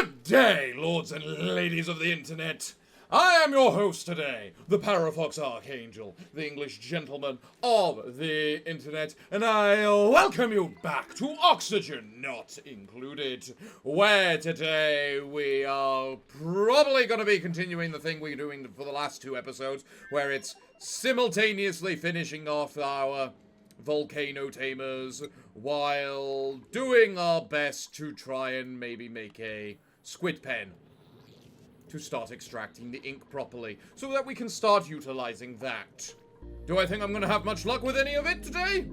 Good day, lords and ladies of the internet. I am your host today, the Parafox Archangel, the English gentleman of the internet, and I welcome you back to Oxygen Not Included, where today we are probably going to be continuing the thing we're doing for the last two episodes, where it's simultaneously finishing off our volcano tamers while doing our best to try and maybe make a squid pen to start extracting the ink properly so that we can start utilizing that. Do I think I'm gonna have much luck with any of it today?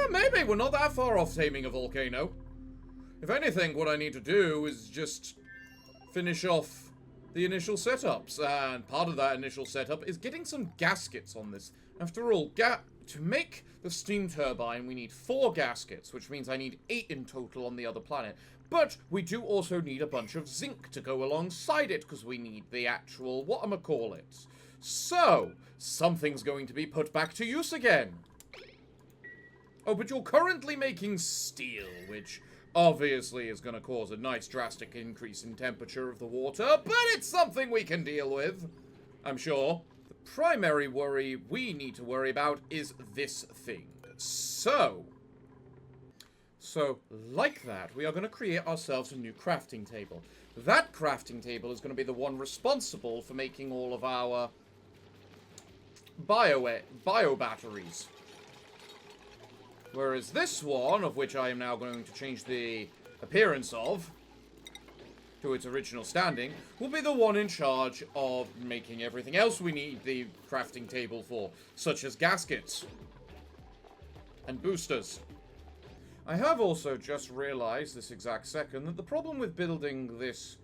Maybe. We're not that far off taming a volcano. If anything, what I need to do is just finish off the initial setups, and part of that initial setup is getting some gaskets on this. After all, to make the steam turbine, we need 4 gaskets, which means I need 8 in total on the other planet. But we do also need a bunch of zinc to go alongside it, because we need the actual whatchamacallit. So, something's going to be put back to use again. Oh, but you're currently making steel, which obviously is going to cause a nice drastic increase in temperature of the water, but it's something we can deal with, I'm sure. The primary worry we need to worry about is this thing. So, like that, we are going to create ourselves a new crafting table. That crafting table is going to be the one responsible for making all of our bio batteries. Whereas this one, of which I am now going to change the appearance of to its original standing, will be the one in charge of making everything else we need the crafting table for, such as gaskets and boosters. I have also just realized this exact second that the problem with building this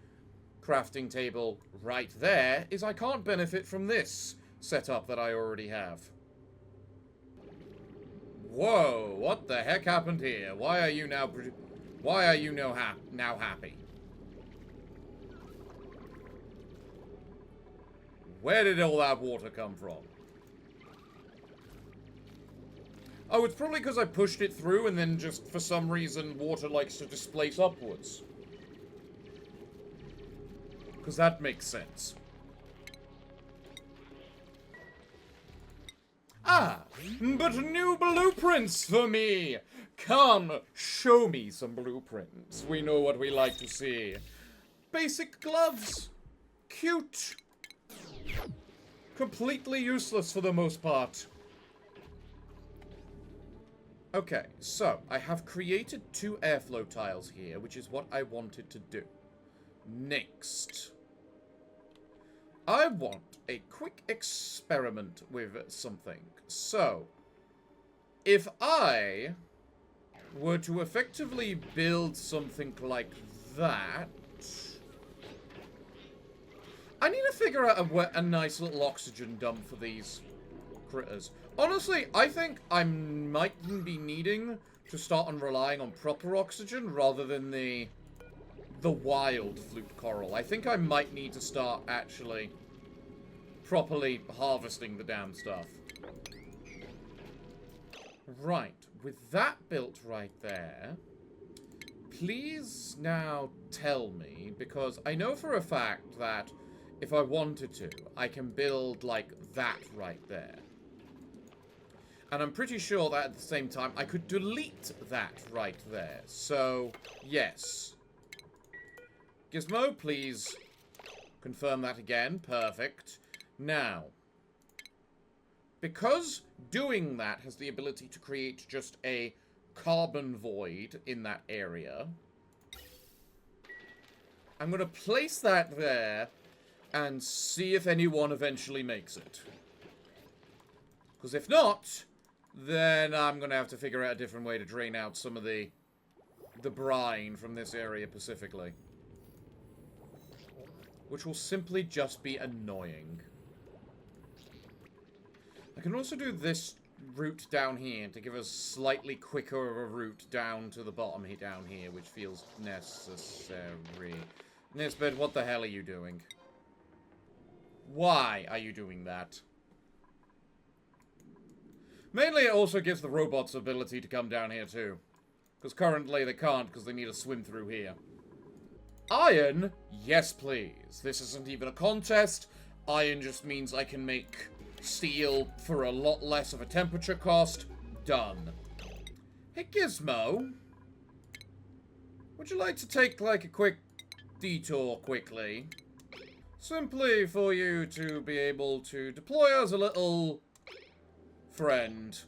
crafting table right there is I can't benefit from this setup that I already have. Whoa, what the heck happened here? Why are you now happy? Where did all that water come from? Oh, it's probably because I pushed it through and then just, for some reason, water likes to displace upwards. Because that makes sense. Ah, but new blueprints for me! Come, show me some blueprints. We know what we like to see. Basic gloves. Cute. Completely useless for the most part. Okay, so I have created 2 airflow tiles here, which is what I wanted to do. Next, I want a quick experiment with something. So, if I were to effectively build something like that, I need to figure out a nice little oxygen dump for these critters. Honestly, I think I might be needing to start on relying on proper oxygen rather than the wild flute coral. I think I might need to start actually properly harvesting the damn stuff. Right, with that built right there, please now tell me, because I know for a fact that if I wanted to, I can build like that right there. And I'm pretty sure that at the same time, I could delete that right there. So, yes. Gizmo, please confirm that again. Perfect. Now, because doing that has the ability to create just a carbon void in that area, I'm going to place that there and see if anyone eventually makes it. Because if not, then I'm going to have to figure out a different way to drain out some of the brine from this area specifically. Which will simply just be annoying. I can also do this route down here to give us slightly quicker of a route down to the bottom here, down here, which feels necessary. Nisbet, what the hell are you doing? Why are you doing that? Mainly, it also gives the robots ability to come down here, too. Because currently they can't, because they need to swim through here. Iron? Yes, please. This isn't even a contest. Iron just means I can make steel for a lot less of a temperature cost. Done. Hey, Gizmo. Would you like to take, like, a quick detour quickly? Simply for you to be able to deploy as a little friend.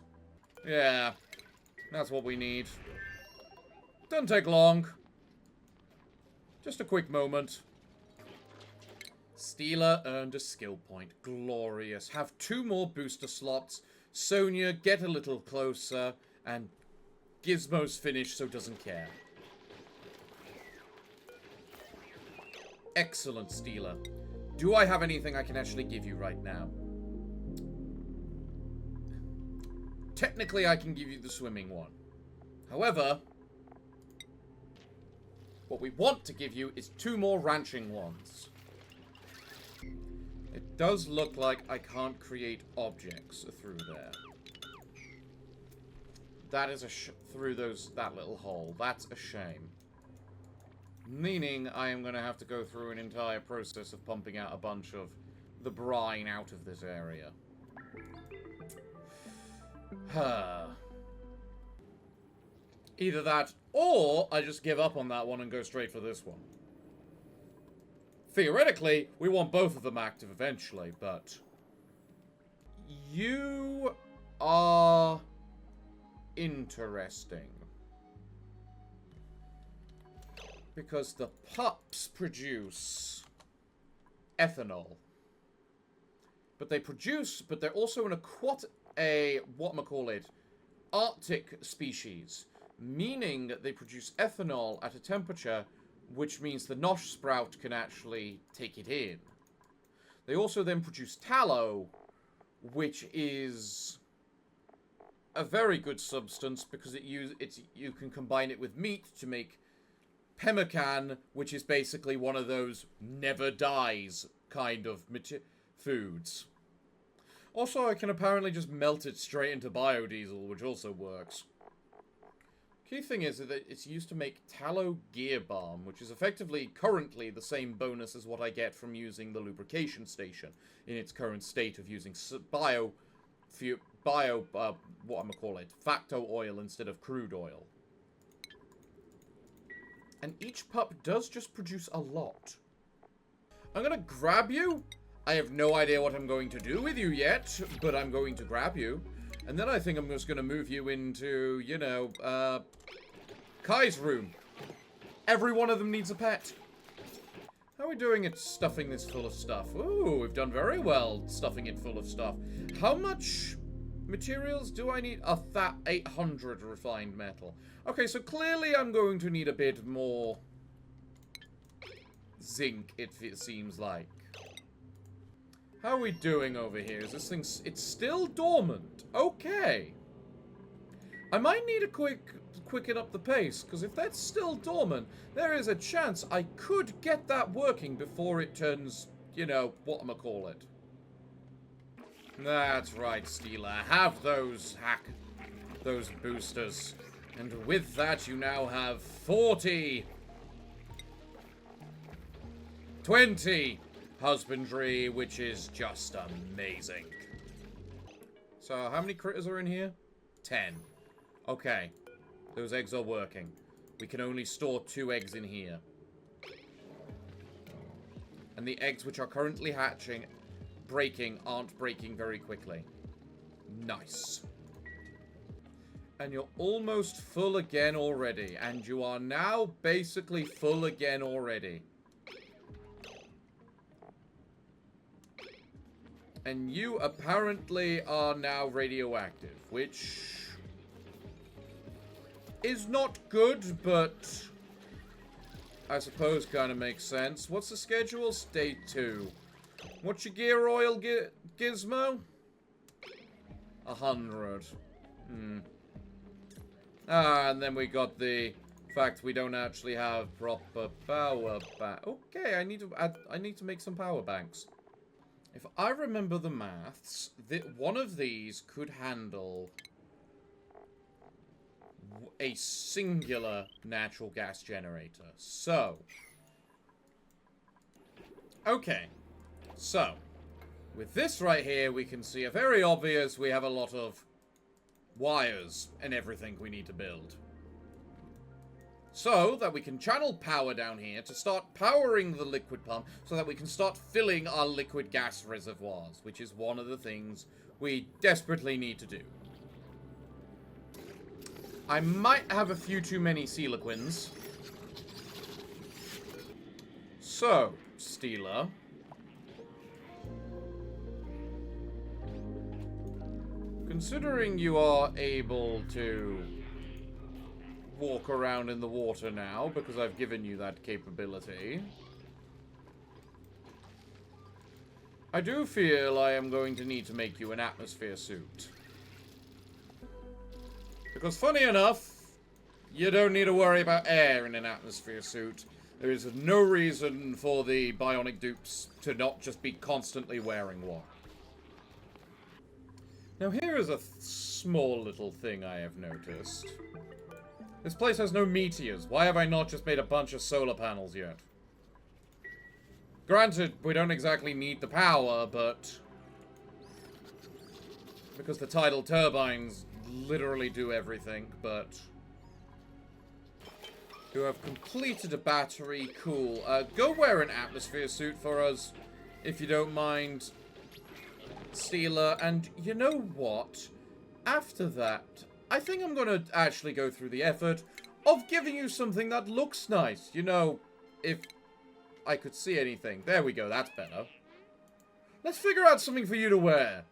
Yeah, that's what we need. Doesn't take long. Just a quick moment. Stealer earned a skill point. Glorious. Have 2 more booster slots. Sonia, get a little closer. And Gizmo's finished, so doesn't care. Excellent, Stealer. Do I have anything I can actually give you right now? Technically, I can give you the swimming one. However, what we want to give you is 2 more ranching ones. It does look like I can't create objects through there. That is through that little hole. That's a shame. Meaning I am going to have to go through an entire process of pumping out a bunch of the brine out of this area. Either that, or I just give up on that one and go straight for this one. Theoretically, we want both of them active eventually, but... You are interesting. Because the pups produce ethanol. But they're also an Arctic species. Meaning that they produce ethanol at a temperature which means the nosh sprout can actually take it in. They also then produce tallow, which is a very good substance because you can combine it with meat to make pemmican, which is basically one of those never dies kind of foods. Also, I can apparently just melt it straight into biodiesel, which also works. Key thing is that it's used to make tallow gear balm, which is effectively currently the same bonus as what I get from using the lubrication station in its current state of using facto oil instead of crude oil. And each pup does just produce a lot. I'm gonna grab you. I have no idea what I'm going to do with you yet, but I'm going to grab you. And then I think I'm just gonna move you into, you know, Kai's room. Every one of them needs a pet. How are we doing at stuffing this full of stuff? Ooh, we've done very well stuffing it full of stuff. How much materials do I need? 800 refined metal. Okay, so clearly I'm going to need a bit more zinc, it seems like. How are we doing over here? Is this thing... It's still dormant. Okay. I might need to quicken up the pace, because if that's still dormant, there is a chance I could get that working before it turns, you know, whatchamacallit. That's right, Steeler. Have those boosters. And with that, you now have 40... 20 husbandry, which is just amazing. So, how many critters are in here? 10. Okay. Those eggs are working. We can only store 2 eggs in here. And the eggs which are currently breaking, aren't breaking very quickly. Nice. And you're almost full again already. And you are now basically full again already. And you apparently are now radioactive, which is not good, but I suppose kind of makes sense. What's the schedule? Day 2. What's your gear oil, Gizmo? 100. And then we got the fact we don't actually have proper power bank. Okay, I need to make some power banks. If I remember the maths, one of these could handle a singular natural gas generator. So, Okay. So, with this right here, we can see a very obvious we have a lot of wires and everything we need to build. So that we can channel power down here to start powering the liquid pump so that we can start filling our liquid gas reservoirs, which is one of the things we desperately need to do. I might have a few too many coelaquins. So, Steeler, considering you are able to walk around in the water now, because I've given you that capability, I do feel I am going to need to make you an atmosphere suit. Because funny enough, you don't need to worry about air in an atmosphere suit. There is no reason for the bionic dupes to not just be constantly wearing one. Now here is a small little thing I have noticed. This place has no meteors. Why have I not just made a bunch of solar panels yet? Granted, we don't exactly need the power, but because the tidal turbines literally do everything, but you have completed a battery. Cool. Go wear an atmosphere suit for us, if you don't mind, Steeler. And you know what? After that, I think I'm gonna actually go through the effort of giving you something that looks nice. You know, if I could see anything. There we go, that's better. Let's figure out something for you to wear.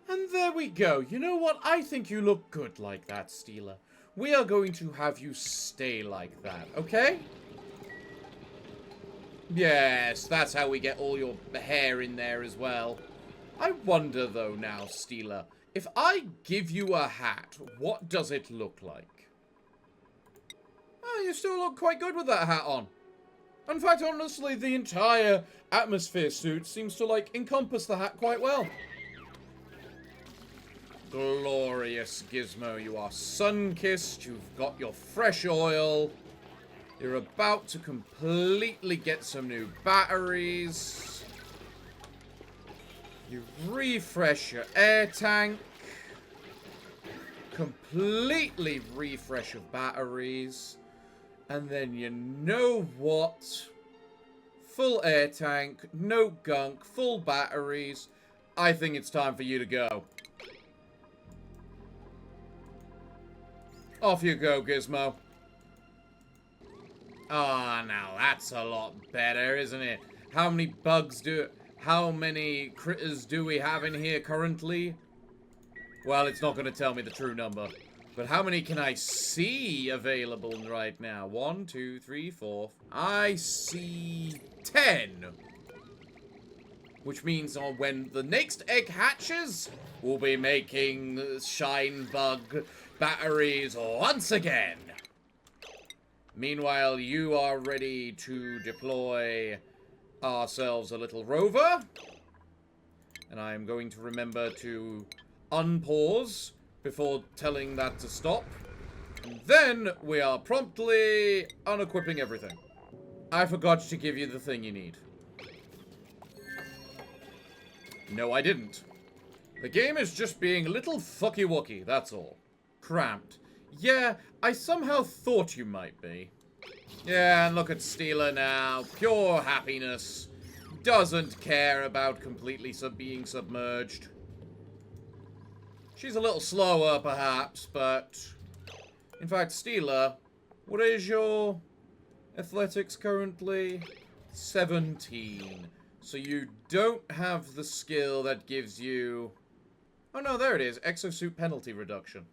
And there we go. You know what? I think you look good like that, Steeler. We are going to have you stay like that, okay? Yes, that's how we get all your hair in there as well. I wonder, though, now, Steeler, if I give you a hat, what does it look like? Oh, you still look quite good with that hat on. In fact, honestly, the entire atmosphere suit seems to, like, encompass the hat quite well. Glorious, Gizmo. You are sun-kissed. You've got your fresh oil. You're about to completely get some new batteries. You refresh your air tank. Completely refresh of batteries. And then you know what? Full air tank, no gunk, full batteries. I think it's time for you to go. Off you go, Gizmo. Ah, now that's a lot better, isn't it? How many critters do we have in here currently? Well, it's not going to tell me the true number. But how many can I see available right now? 1, 2, 3, 4. I see 10. Which means when the next egg hatches, we'll be making shine bug batteries once again. Meanwhile, you are ready to deploy ourselves a little rover. And I'm going to remember to unpause before telling that to stop. And then we are promptly unequipping everything. I forgot to give you the thing you need. No, I didn't. The game is just being a little fucky-wucky, that's all. Cramped. Yeah, I somehow thought you might be. Yeah, and look at Steeler now. Pure happiness. Doesn't care about completely being submerged. She's a little slower, perhaps, but... In fact, Steeler, what is your athletics currently? 17. So you don't have the skill that gives you... Oh no, there it is. Exosuit penalty reduction.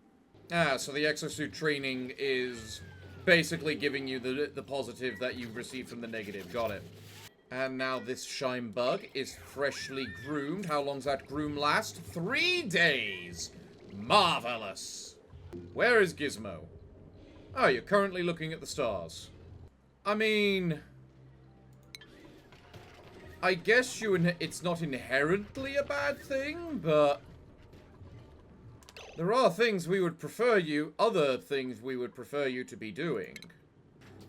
Ah, so the exosuit training is basically giving you the positive that you received from the negative. Got it. And now this shine bug is freshly groomed. How long's that groom last? 3 days. Marvelous. Where is Gizmo? Oh, you're currently looking at the stars. I mean... I guess it's not inherently a bad thing, but... There are things we would prefer other things we would prefer you to be doing.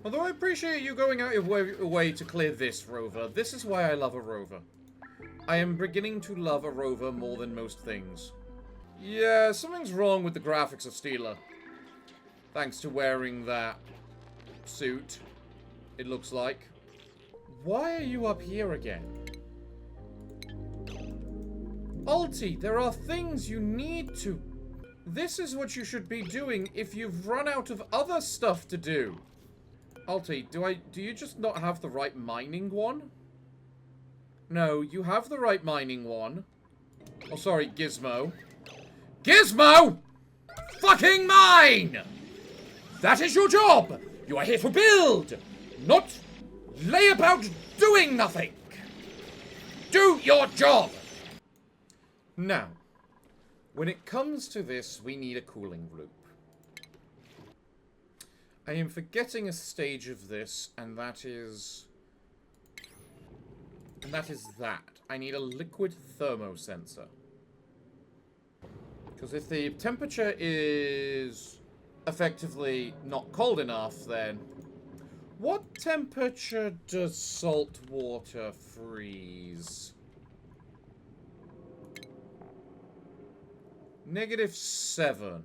Although I appreciate you going out your way to clear this rover. This is why I love a rover. I am beginning to love a rover more than most things. Yeah, something's wrong with the graphics of Steeler. Thanks to wearing that suit, it looks like. Why are you up here again? Alti, there are things you need to... This is what you should be doing if you've run out of other stuff to do. Alti, do you just not have the right mining one? No, you have the right mining one. Oh, sorry, Gizmo. Gizmo! Fucking mine! That is your job! You are here to build, not lay about doing nothing. Do your job! Now, when it comes to this, we need a cooling loop. I am forgetting a stage of this, and that is... that. I need a liquid thermosensor. Because if the temperature is effectively not cold enough, then... What temperature does salt water freeze? -7.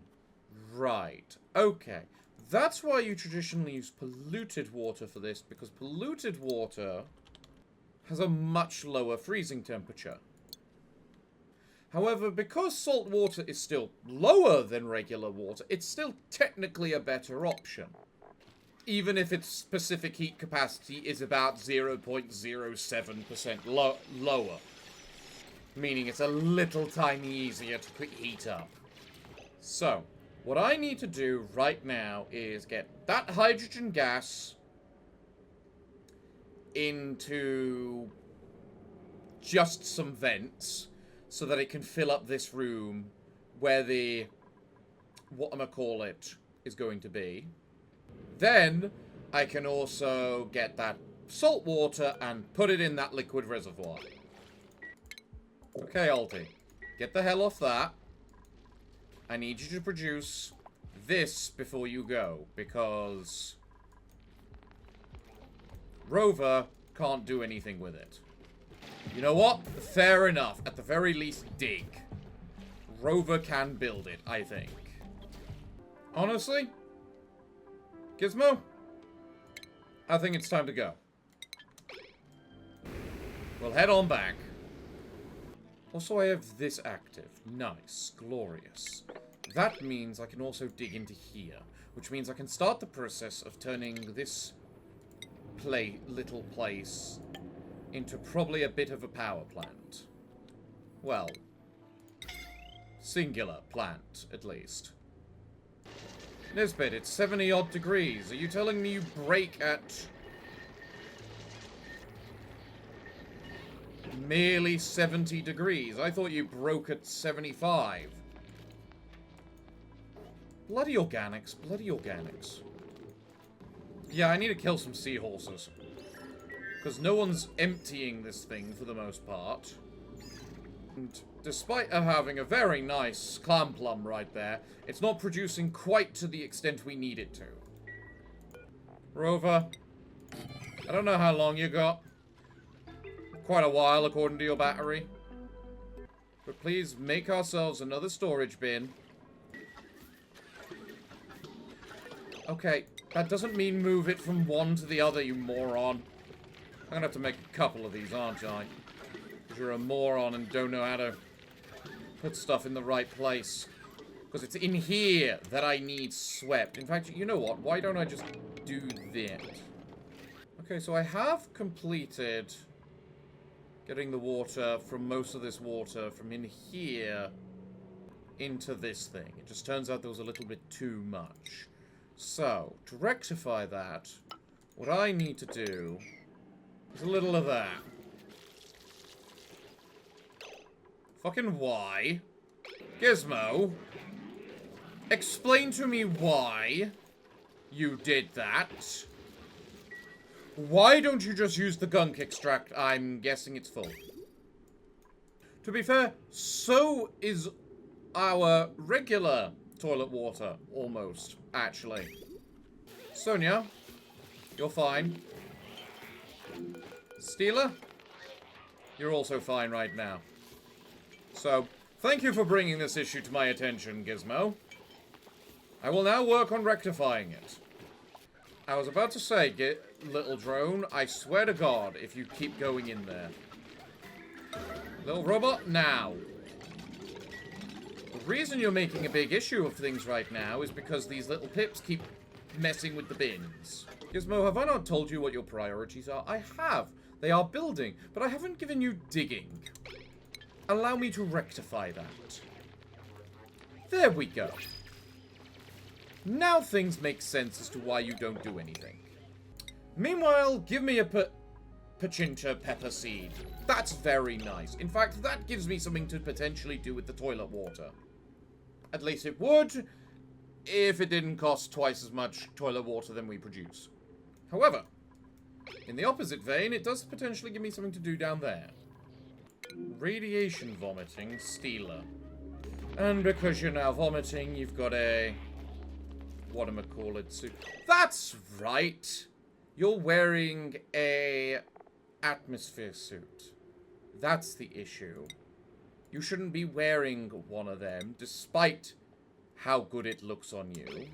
Right. Okay. That's why you traditionally use polluted water for this, because polluted water has a much lower freezing temperature. However, because salt water is still lower than regular water, it's still technically a better option. Even if its specific heat capacity is about 0.07% lower. Meaning it's a little tiny easier to heat up. So, what I need to do right now is get that hydrogen gas into just some vents so that it can fill up this room where the whatchamacallit is going to be. Then I can also get that salt water and put it in that liquid reservoir. Okay, Alti. Get the hell off that. I need you to produce this before you go, because Rover can't do anything with it. You know what? Fair enough. At the very least, dig. Rover can build it, I think. Honestly? Gizmo? I think it's time to go. We'll head on back. Also, I have this active. Nice. Glorious. That means I can also dig into here, which means I can start the process of turning this little place into probably a bit of a power plant. Well, singular plant, at least. Nisbet, it's 70-odd degrees. Are you telling me you break at merely 70 degrees? I thought you broke at 75. Bloody organics, bloody organics. Yeah, I need to kill some seahorses. Because no one's emptying this thing for the most part. And despite having a very nice clam plum right there, it's not producing quite to the extent we need it to. Rover, I don't know how long you got. Quite a while, according to your battery. But please make ourselves another storage bin. Okay, that doesn't mean move it from one to the other, you moron. I'm gonna have to make a couple of these, aren't I? Because you're a moron and don't know how to put stuff in the right place. Because it's in here that I need swept. In fact, you know what? Why don't I just do that? Okay, so I have completed getting the water from most of this water from in here into this thing. It just turns out there was a little bit too much. So, to rectify that, what I need to do is a little of that. Fucking why? Gizmo, explain to me why you did that. Why don't you just use the gunk extract? I'm guessing it's full. To be fair, so is our regular toilet water, almost, actually. Sonia, You're fine. Steeler? You're also fine right now. So, thank you for bringing this issue to my attention, Gizmo. I will now work on rectifying it. I was about to say, little drone, I swear to God, if you keep going in there. Little robot, now. The reason you're making a big issue of things right now is because these little pips keep messing with the bins. Gizmo, have I not told you what your priorities are? I have. They are building, but I haven't given you digging. Allow me to rectify that. There we go. Now things make sense as to why you don't do anything. Meanwhile, give me a pachincha pepper seed. That's very nice. In fact, that gives me something to potentially do with the toilet water. At least it would, if it didn't cost twice as much toilet water than we produce. However, in the opposite vein, it does potentially give me something to do down there. Radiation vomiting, Steeler. And because you're now vomiting, you've got a... whatchamacallit suit. That's right! You're wearing a atmosphere suit. That's the issue. You shouldn't be wearing one of them, despite how good it looks on you.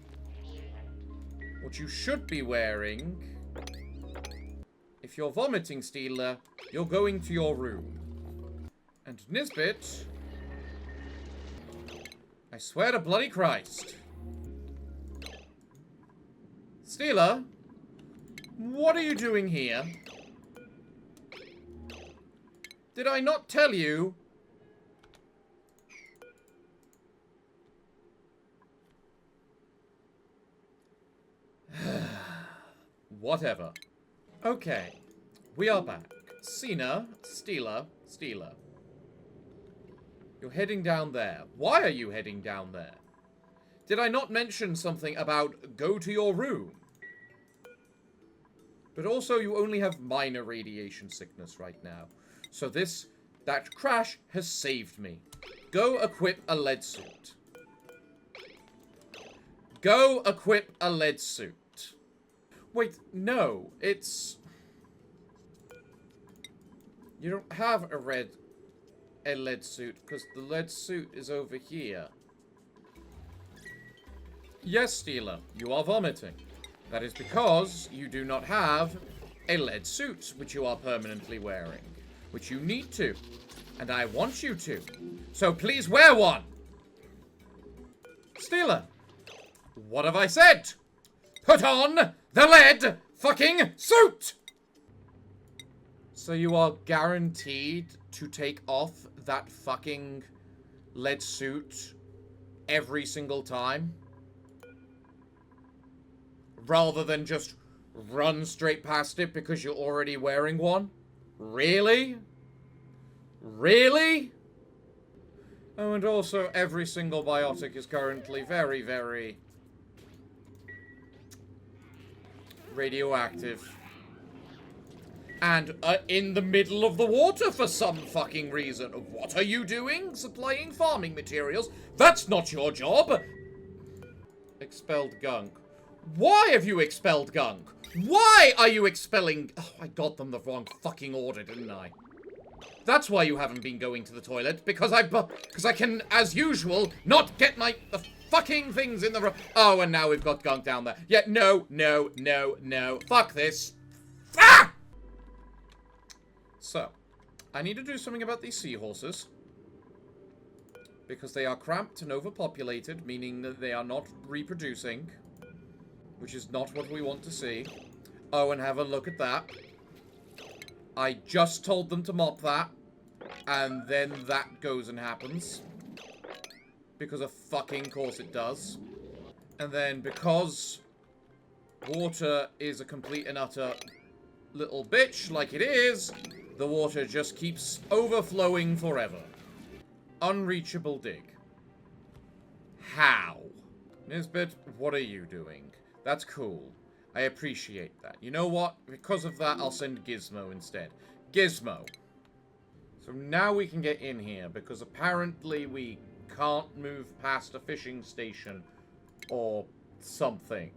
What you should be wearing... if you're vomiting, Steeler, you're going to your room. And Nisbet... I swear to bloody Christ. Steeler? What are you doing here? Did I not tell you? Whatever. Okay. We are back. Cena, Steeler. You're heading down there. Why are you heading down there? Did I not mention something about go to your room? But also, you only have minor radiation sickness right now. So that crash has saved me. Go equip a lead suit. Go equip a lead suit. Wait, no, it's... you don't have a lead suit, because the lead suit is over here. Yes, Steeler, you are vomiting. That is because you do not have a lead suit, which you are permanently wearing. Which you need to. And I want you to. So please wear one! Steeler, what have I said? Put on the lead fucking suit! So you are guaranteed to take off that fucking lead suit every single time? Rather than just run straight past it because you're already wearing one? Really? Really? Oh, and also every single biotic is currently very, very radioactive. And in the middle of the water for some fucking reason. What are you doing? Supplying farming materials? That's not your job! Expelled gunk. Why have you expelled gunk? Why are you expelling... oh, I got them the wrong fucking order, didn't I? That's why you haven't been going to the toilet. Because I can, as usual, not get the fucking things in the room. Oh, and now we've got gunk down there. Yeah, no. Fuck this. Ah! So, I need to do something about these seahorses. Because they are cramped and overpopulated, meaning that they are not reproducing. Which is not what we want to see. Oh, and have a look at that. I just told them to mop that. And then that goes and happens. Because of fucking course it does. And then because water is a complete and utter little bitch like it is, the water just keeps overflowing forever. Unreachable dig. How? Nisbet, what are you doing? That's cool. I appreciate that. You know what? Because of that, I'll send Gizmo instead. Gizmo. So now we can get in here, because apparently we can't move past a fishing station or something.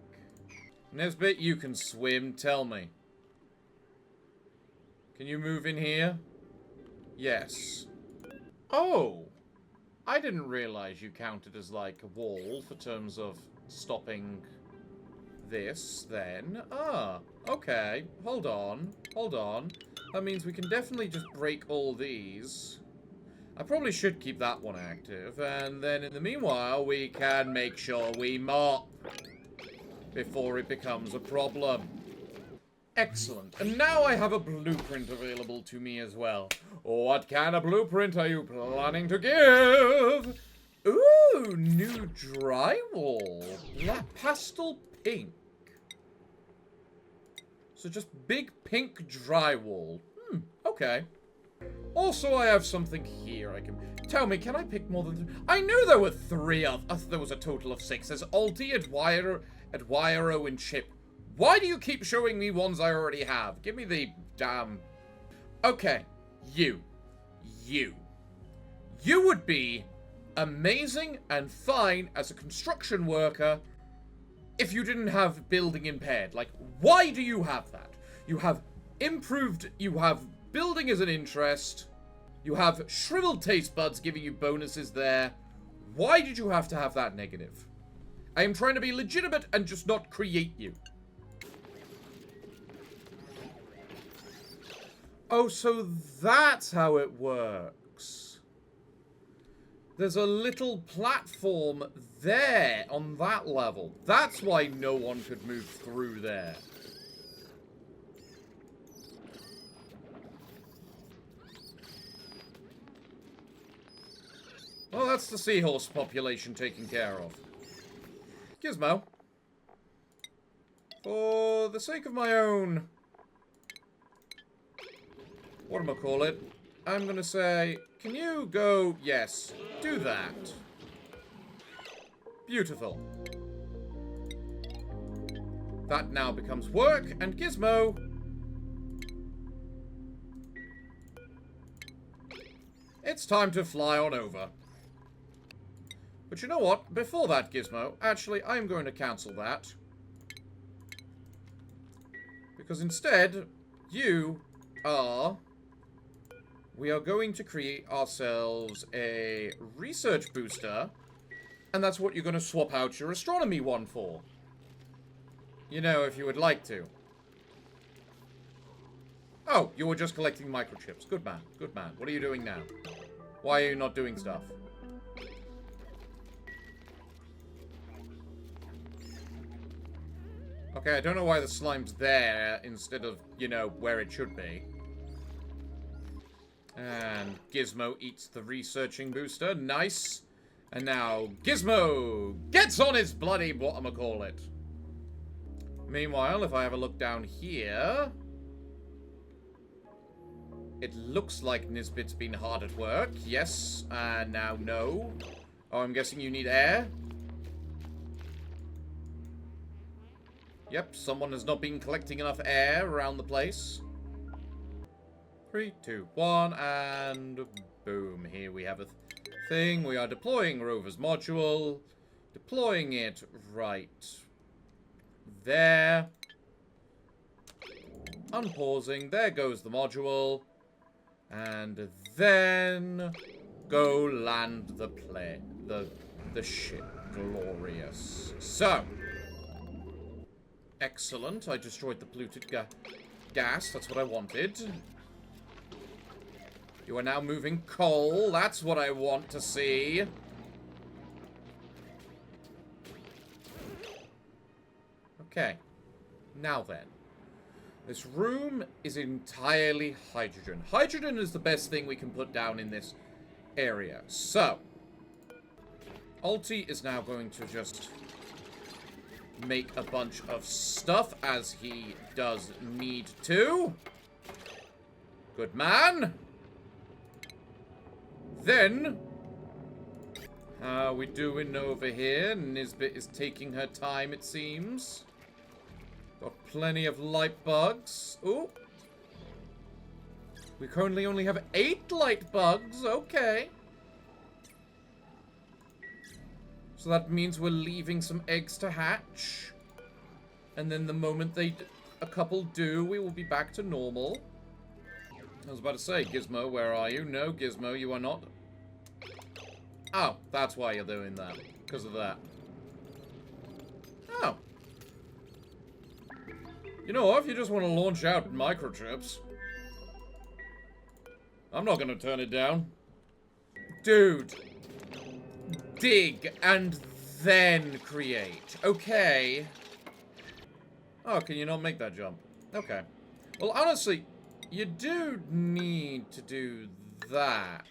Nesbit, you can swim. Tell me. Can you move in here? Yes. Oh! I didn't realize you counted as, like, a wall for terms of stopping this, then. Ah, okay. Hold on. Hold on. That means we can definitely just break all these. I probably should keep that one active, and then in the meanwhile, we can make sure we mop before it becomes a problem. Excellent. And now I have a blueprint available to me as well. What kind of blueprint are you planning to give? Ooh, new drywall. Pastel pink. So just big pink drywall. Okay. Also, I have something here I can... Tell me, can I pick more than... I knew there were 3 of... there was a total of 6. There's Alti, Adwiro, and Chip. Why do you keep showing me ones I already have? Give me the damn... Okay. You. You would be amazing and fine as a construction worker if you didn't have building impaired. Like, why do you have that? You have improved... You have building as an interest. You have shriveled taste buds giving you bonuses there. Why did you have to have that negative? I am trying to be legitimate and just not create you. Oh, so that's how it works. There's a little platform there on that level. That's why no one could move through there. Well, that's the seahorse population taken care of. Gizmo. For the sake of my own... whatchamacallit, I'm gonna say, can you go... Yes, do that. Beautiful. That now becomes work, and Gizmo... it's time to fly on over. But you know what? Before that, Gizmo, actually, I'm going to cancel that. Because instead, you are... we are going to create ourselves a research booster. And that's what you're going to swap out your astronomy one for. You know, if you would like to. Oh, you were just collecting microchips. Good man. Good man. What are you doing now? Why are you not doing stuff? Okay, I don't know why the slime's there instead of, you know, where it should be. And Gizmo eats the researching booster. Nice. And now Gizmo gets on his bloody whatchamacallit. Meanwhile, if I have a look down here... it looks like Nisbet's been hard at work. Yes. And now no. Oh, I'm guessing you need air? Yep, someone has not been collecting enough air around the place. 3, 2, 1, and boom. Here we have a thing. We are deploying Rover's module. Deploying it right there. Unpausing. There goes the module. And then go land the the ship. Glorious. So... excellent. I destroyed the polluted gas. That's what I wanted. You are now moving coal. That's what I want to see. Okay. Now then. This room is entirely hydrogen. Hydrogen is the best thing we can put down in this area. So. Alti is now going to just... make a bunch of stuff as he does need to. Good man. Then, how are we doing over here? Nisbet is taking her time, it seems. Got plenty of light bugs. Ooh. We currently only have 8 light bugs. Okay. So that means we're leaving some eggs to hatch. And then the moment a couple do, we will be back to normal. I was about to say, Gizmo, where are you? No, Gizmo, you are not. Oh, that's why you're doing that. Because of that. Oh. You know what? If you just want to launch out microchips, I'm not going to turn it down. Dude. Dig and then create. Okay. Oh, can you not make that jump? Okay. Well, honestly, you do need to do that.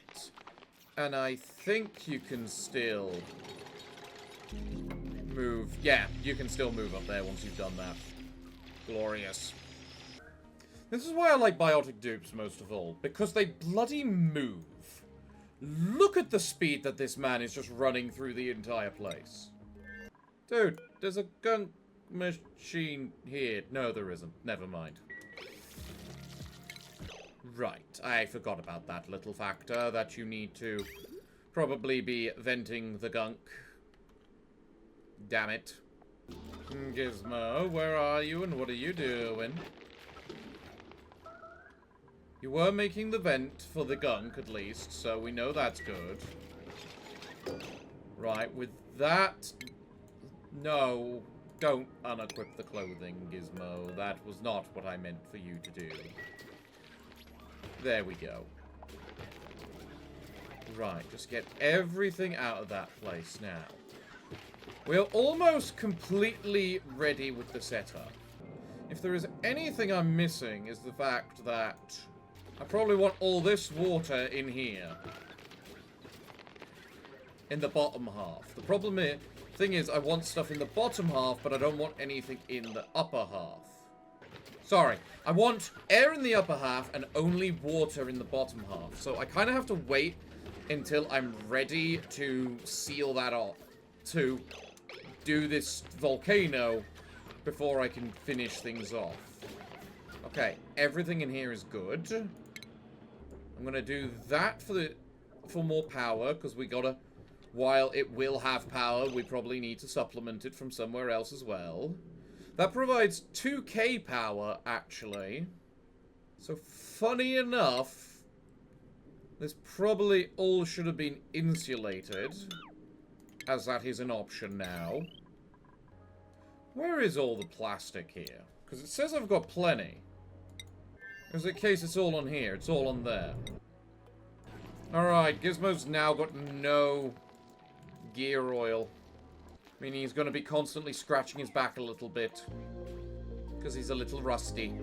And I think you can still move. Yeah, you can still move up there once you've done that. Glorious. This is why I like biotic dupes most of all. Because they bloody move. Look at the speed that this man is just running through the entire place. Dude, there's a gunk machine here. No, there isn't. Never mind. Right, I forgot about that little factor, that you need to probably be venting the gunk. Damn it. Gizmo, where are you and what are you doing? You were making the vent for the gunk, at least, so we know that's good. Right, with that... No, don't unequip the clothing, Gizmo. That was not what I meant for you to do. There we go. Right, just get everything out of that place now. We're almost completely ready with the setup. If there is anything I'm missing is the fact that I probably want all this water in here. In the bottom half. The problem is, thing is, I want stuff in the bottom half, but I don't want anything in the upper half. Sorry, I want air in the upper half and only water in the bottom half. So I kind of have to wait until I'm ready to seal that off. To do this volcano before I can finish things off. Okay, everything in here is good. I'm going to do that for more power, because we gotta... While it will have power, we probably need to supplement it from somewhere else as well. That provides 2k power, actually. So, funny enough, this probably all should have been insulated, as that is an option now. Where is all the plastic here? Because it says I've got plenty. Because in case it's all on here, it's all on there. Alright, Gizmo's now got no gear oil. Meaning he's going to be constantly scratching his back a little bit. Because he's a little rusty.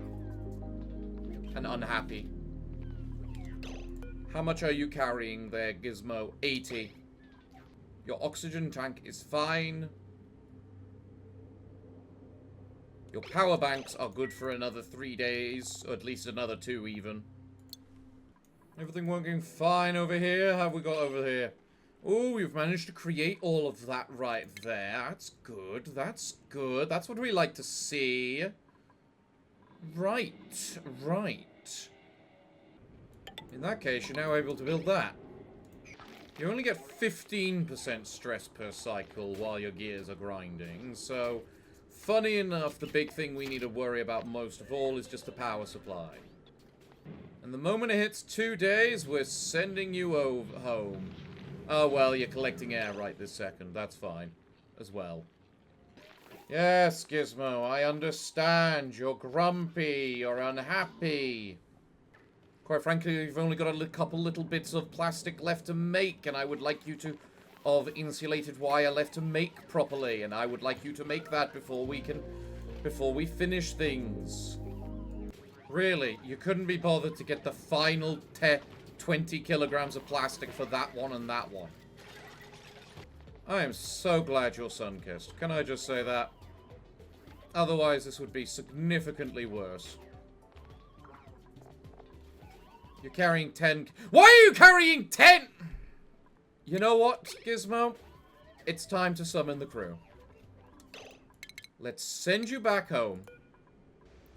And unhappy. How much are you carrying there, Gizmo? 80. Your oxygen tank is fine. Your power banks are good for another 3 days. Or at least another 2 even. Everything working fine over here? How have we got over here? Oh, we've managed to create all of that right there. That's good. That's good. That's what we like to see. Right. Right. In that case, you're now able to build that. You only get 15% stress per cycle while your gears are grinding. So, funny enough, the big thing we need to worry about most of all is just the power supply. And the moment it hits 2 days, we're sending you home. Oh, well, you're collecting air right this second. That's fine. As well. Yes, Gizmo, I understand. You're grumpy. You're unhappy. Quite frankly, you've only got a couple little bits of plastic left to make, and I would like you to... of insulated wire left to make properly, and I would like you to make that before we finish things. Really, you couldn't be bothered to get the final 20 kilograms of plastic for that one and that one. I am so glad you're sun-kissed. Can I just say that? Otherwise, this would be significantly worse. You're carrying 10... Why are you carrying 10? You know what, Gizmo? It's time to summon the crew. Let's send you back home.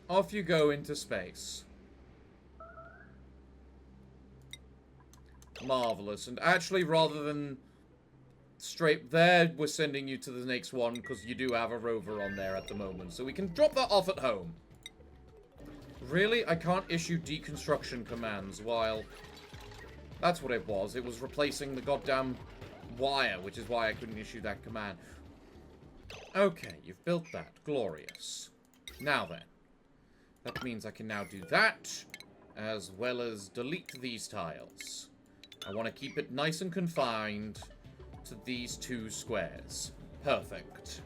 Off you go into space. Marvelous. And actually, rather than straight there. We're sending you to the next one because you do have a rover on there at the moment. So we can drop that off at home. Really? I can't issue deconstruction commands while... That's what it was. It was replacing the goddamn wire, which is why I couldn't issue that command. Okay, you've built that. Glorious. Now then. That means I can now do that, as well as delete these tiles. I want to keep it nice and confined to these 2 squares. Perfect.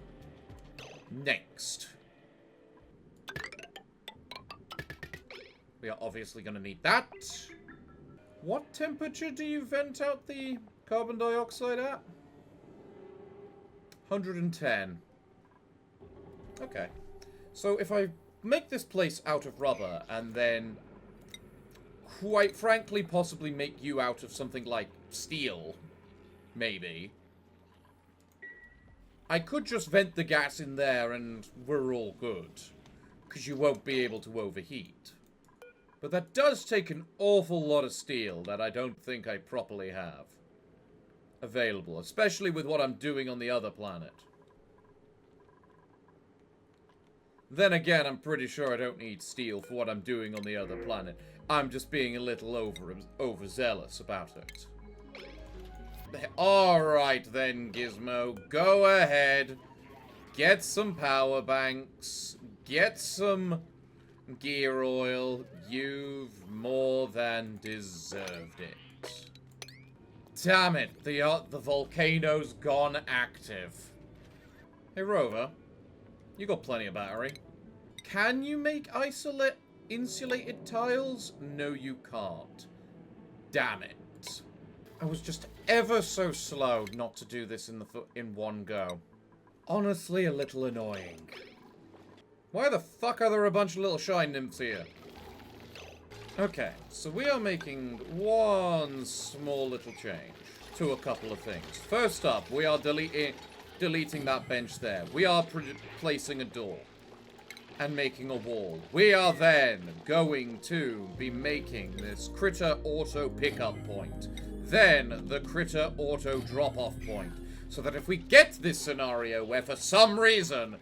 Next. We are obviously going to need that. What temperature do you vent out the carbon dioxide at? 110. Okay. So if I make this place out of rubber and then, quite frankly, possibly make you out of something like steel, maybe, I could just vent the gas in there and we're all good. Because you won't be able to overheat. But that does take an awful lot of steel that I don't think I properly have available, especially with what I'm doing on the other planet. Then again, I'm pretty sure I don't need steel for what I'm doing on the other planet. I'm just being a little overzealous about it. Alright then, Gizmo. Go ahead. Get some power banks. Get some gear oil. You've more than deserved it. Damn it. The volcano's gone active. Hey, Rover. You got plenty of battery. Can you make insulated tiles? No, you can't. Damn it. I was just ever so slow not to do this in one go. Honestly, a little annoying. Why the fuck are there a bunch of little shine nymphs here? Okay, so we are making one small little change to a couple of things. First up, we are deleting that bench there. We are placing a door and making a wall. We are then going to be making this critter auto pickup point. Then the critter auto drop-off point. So that if we get this scenario where for some reason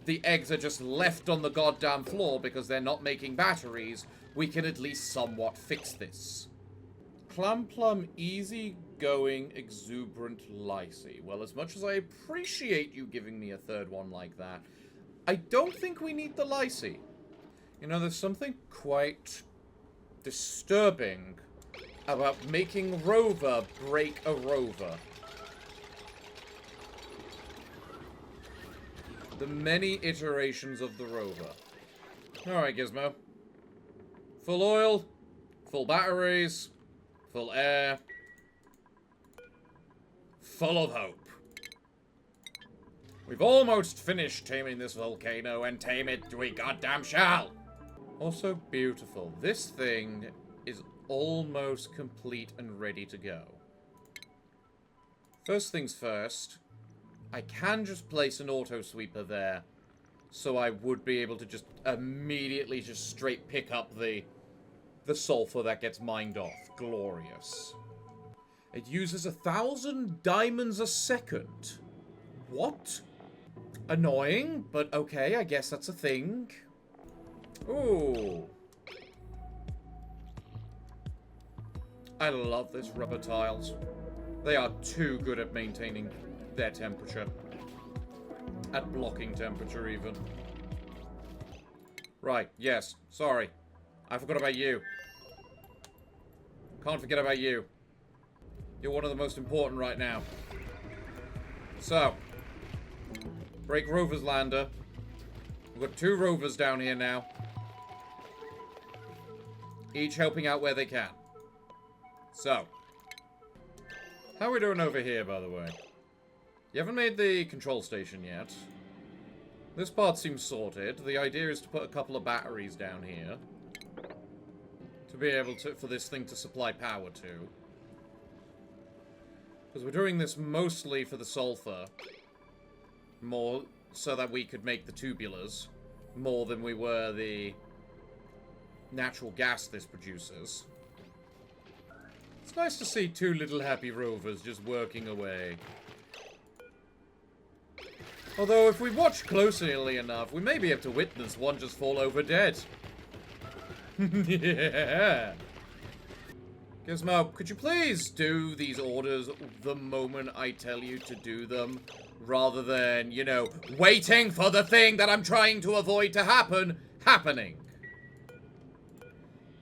the eggs are just left on the goddamn floor because they're not making batteries, we can at least somewhat fix this. Plum, easy going, exuberant Lysy. Well, as much as I appreciate you giving me a third one like that, I don't think we need the Lysy. You know, there's something quite disturbing about making Rover break a Rover. The many iterations of the Rover. Alright, Gizmo. Full oil, full batteries, full air, full of hope. We've almost finished taming this volcano, and tame it we goddamn shall! Also beautiful. This thing is almost complete and ready to go. First things first, I can just place an auto sweeper there, so I would be able to just immediately just straight pick up the sulfur that gets mined off. Glorious. It uses 1,000 diamonds a second. What? Annoying, but okay, I guess that's a thing. Ooh. I love this rubber tiles. They are too good at maintaining their temperature. At blocking temperature, even. Right, yes. Sorry. I forgot about you. Can't forget about you. You're one of the most important right now. So. Break Rover's lander. We've got 2 rovers down here now. Each helping out where they can. So. How are we doing over here, by the way? You haven't made the control station yet. This part seems sorted. The idea is to put a couple of batteries down here. To be able to, for this thing to supply power to. Because we're doing this mostly for the sulfur. More so that we could make the tubulars. More than we were the natural gas this produces. It's nice to see 2 little happy rovers just working away. Although, if we watch closely enough, we may be able to witness one just fall over dead. Yeah. Gizmo, could you please do these orders the moment I tell you to do them? Rather than, you know, waiting for the thing that I'm trying to avoid to happening.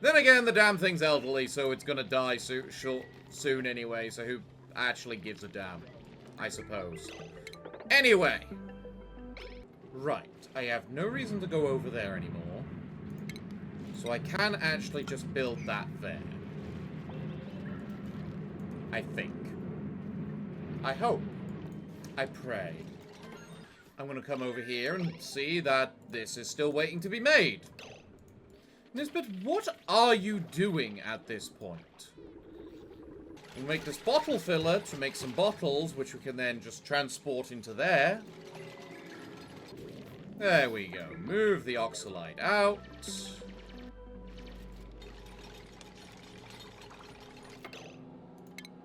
Then again, the damn thing's elderly, so it's gonna die soon anyway, so who actually gives a damn? I suppose. Anyway. Right. I have no reason to go over there anymore. So I can actually just build that there. I think. I hope. I pray. I'm gonna come over here and see that this is still waiting to be made. Nisbet, what are you doing at this point? We'll make this bottle filler to make some bottles, which we can then just transport into there. There we go. Move the oxalite out.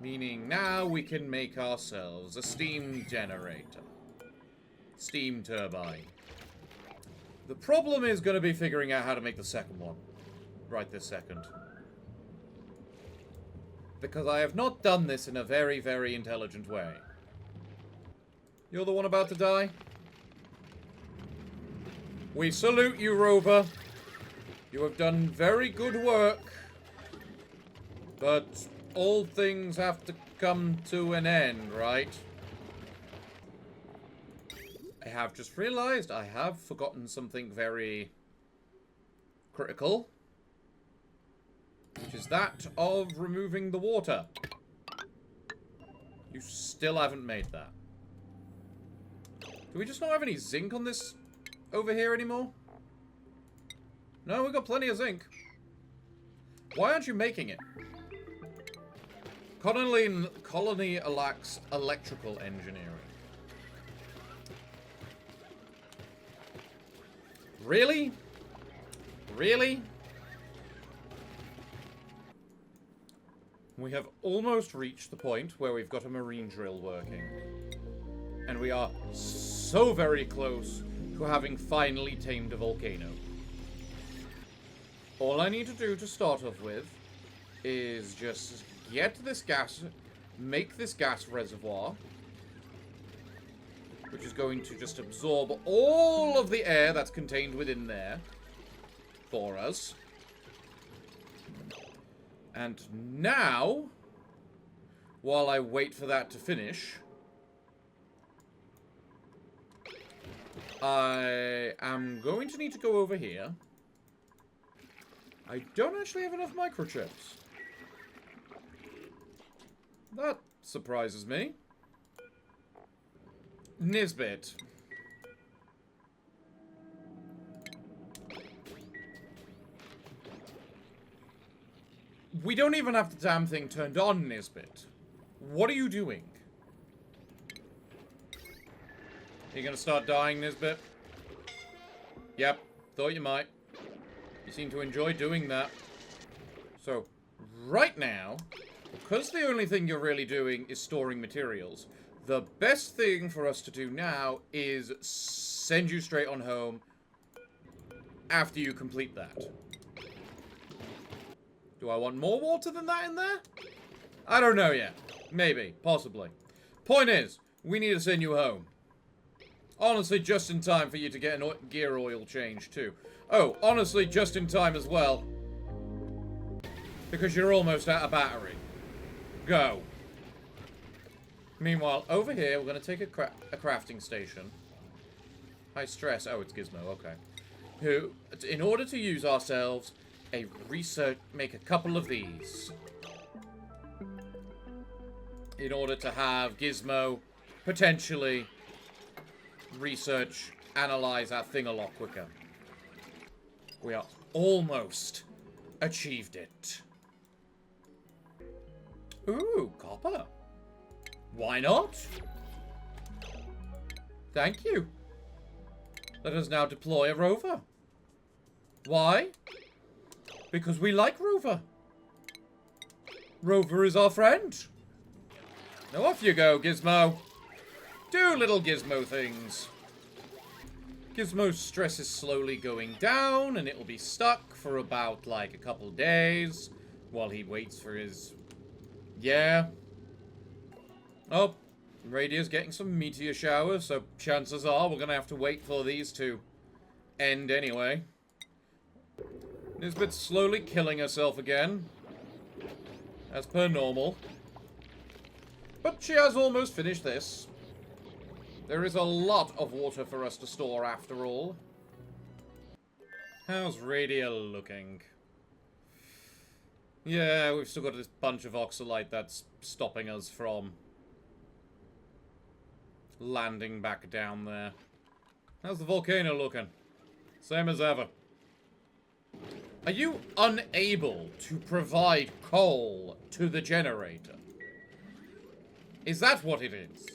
Meaning now we can make ourselves a steam generator. Steam turbine. The problem is going to be figuring out how to make the second one. Right this second. Because I have not done this in a very, very intelligent way. You're the one about to die? We salute you, Rover. You have done very good work. But all things have to come to an end, right? I have just realized I have forgotten something very critical. Which is that of removing the water. You still haven't made that. Do we just not have any zinc on this over here anymore? No, we've got plenty of zinc. Why aren't you making it? Colony lacks electrical engineering. Really? Really? We have almost reached the point where we've got a marine drill working. And we are so very close to having finally tamed a volcano. All I need to do to start off with is just get this gas, make this gas reservoir, which is going to just absorb all of the air that's contained within there for us. And now, while I wait for that to finish, I am going to need to go over here. I don't actually have enough microchips. That surprises me. Nisbet. We don't even have the damn thing turned on, Nisbet. What are you doing? Are you gonna start dying, Nisbet? Yep, thought you might. You seem to enjoy doing that. So, right now, because the only thing you're really doing is storing materials, the best thing for us to do now is send you straight on home after you complete that. Do I want more water than that in there? I don't know yet. Maybe. Possibly. Point is, we need to send you home. Honestly, just in time for you to get a gear oil change, too. Oh, honestly, just in time as well. Because you're almost out of battery. Go. Meanwhile, over here, we're going to take a crafting station. High stress. Oh, it's Gizmo. Okay. Who, in order to use ourselves, make a couple of these. In order to have Gizmo potentially research, analyze our thing a lot quicker. We are almost achieved it. Ooh, copper. Why not? Thank you. Let us now deploy a rover. Why? Because we like Rover. Rover is our friend. Now off you go, Gizmo. Do little Gizmo things. Gizmo's stress is slowly going down, and it'll be stuck for about, like, a couple days while he waits for his... Yeah. Oh, Radia's getting some meteor showers, so chances are we're gonna have to wait for these to end anyway. Nisbet's slowly killing herself again, as per normal. But she has almost finished this. There is a lot of water for us to store after all. How's Radia looking? Yeah, we've still got this bunch of oxalite that's stopping us from landing back down there. How's the volcano looking? Same as ever. Are you unable to provide coal to the generator? Is that what it is?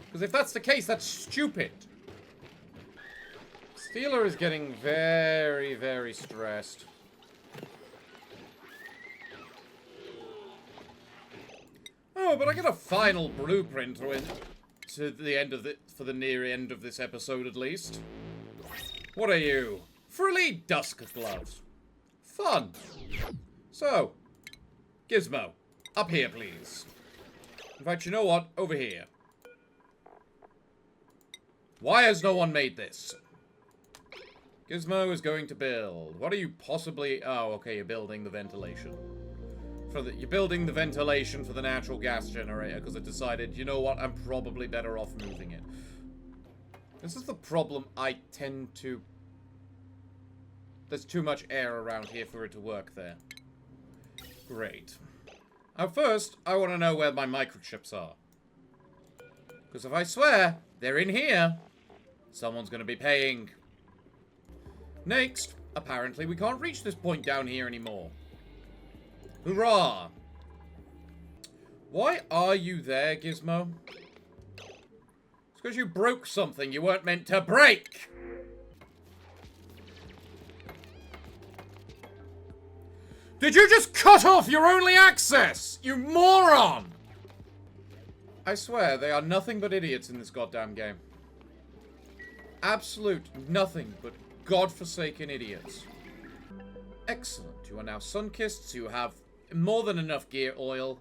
Because if that's the case, that's stupid. Steeler is getting very, very stressed. Oh, but I get a final blueprint to the end of for the near end of this episode, at least. What are you? Frilly dusk gloves. Fun. So, Gizmo, up here, please. In fact, you know what? Over here. Why has no one made this? Gizmo is going to build. What are you possibly... Oh, okay, you're building the ventilation. You're building the ventilation for the natural gas generator because it decided, you know what, I'm probably better off moving it. This is the problem I tend to... There's too much air around here for it to work there. Great. Now first, I want to know where my microchips are. Because if I swear they're in here, someone's going to be paying. Next, apparently we can't reach this point down here anymore. Hurrah! Why are you there, Gizmo? It's because you broke something you weren't meant to break! Did you just cut off your only access? You moron! I swear, they are nothing but idiots in this goddamn game. Absolute nothing but godforsaken idiots. Excellent. You are now sun-kissed. You have more than enough gear oil.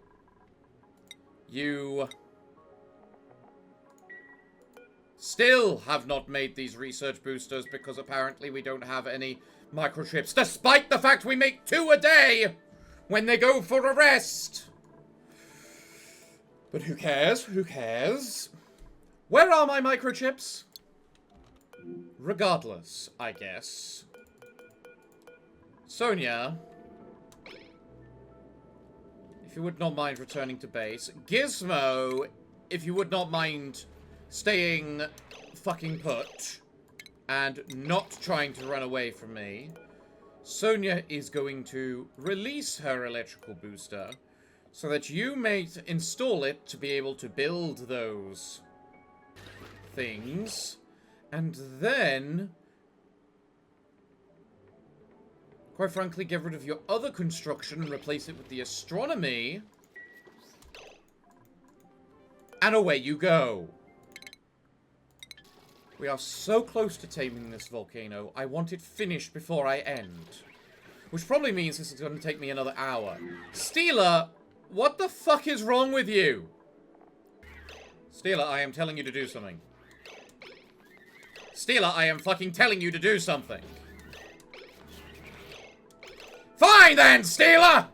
You still have not made these research boosters because apparently we don't have any microchips, despite the fact we make 2 a day when they go for a rest. But who cares? Who cares? Where are my microchips? Regardless, I guess. Sonia, if you would not mind returning to base. Gizmo, if you would not mind staying fucking put and not trying to run away from me. Sonia is going to release her electrical booster so that you may install it to be able to build those things. And then, quite frankly, get rid of your other construction and replace it with the astronomy. And away you go. We are so close to taming this volcano, I want it finished before I end. Which probably means this is going to take me another hour. Steeler, what the fuck is wrong with you? Steeler, I am telling you to do something. Steeler, I am fucking telling you to do something. Fine then, Steeler!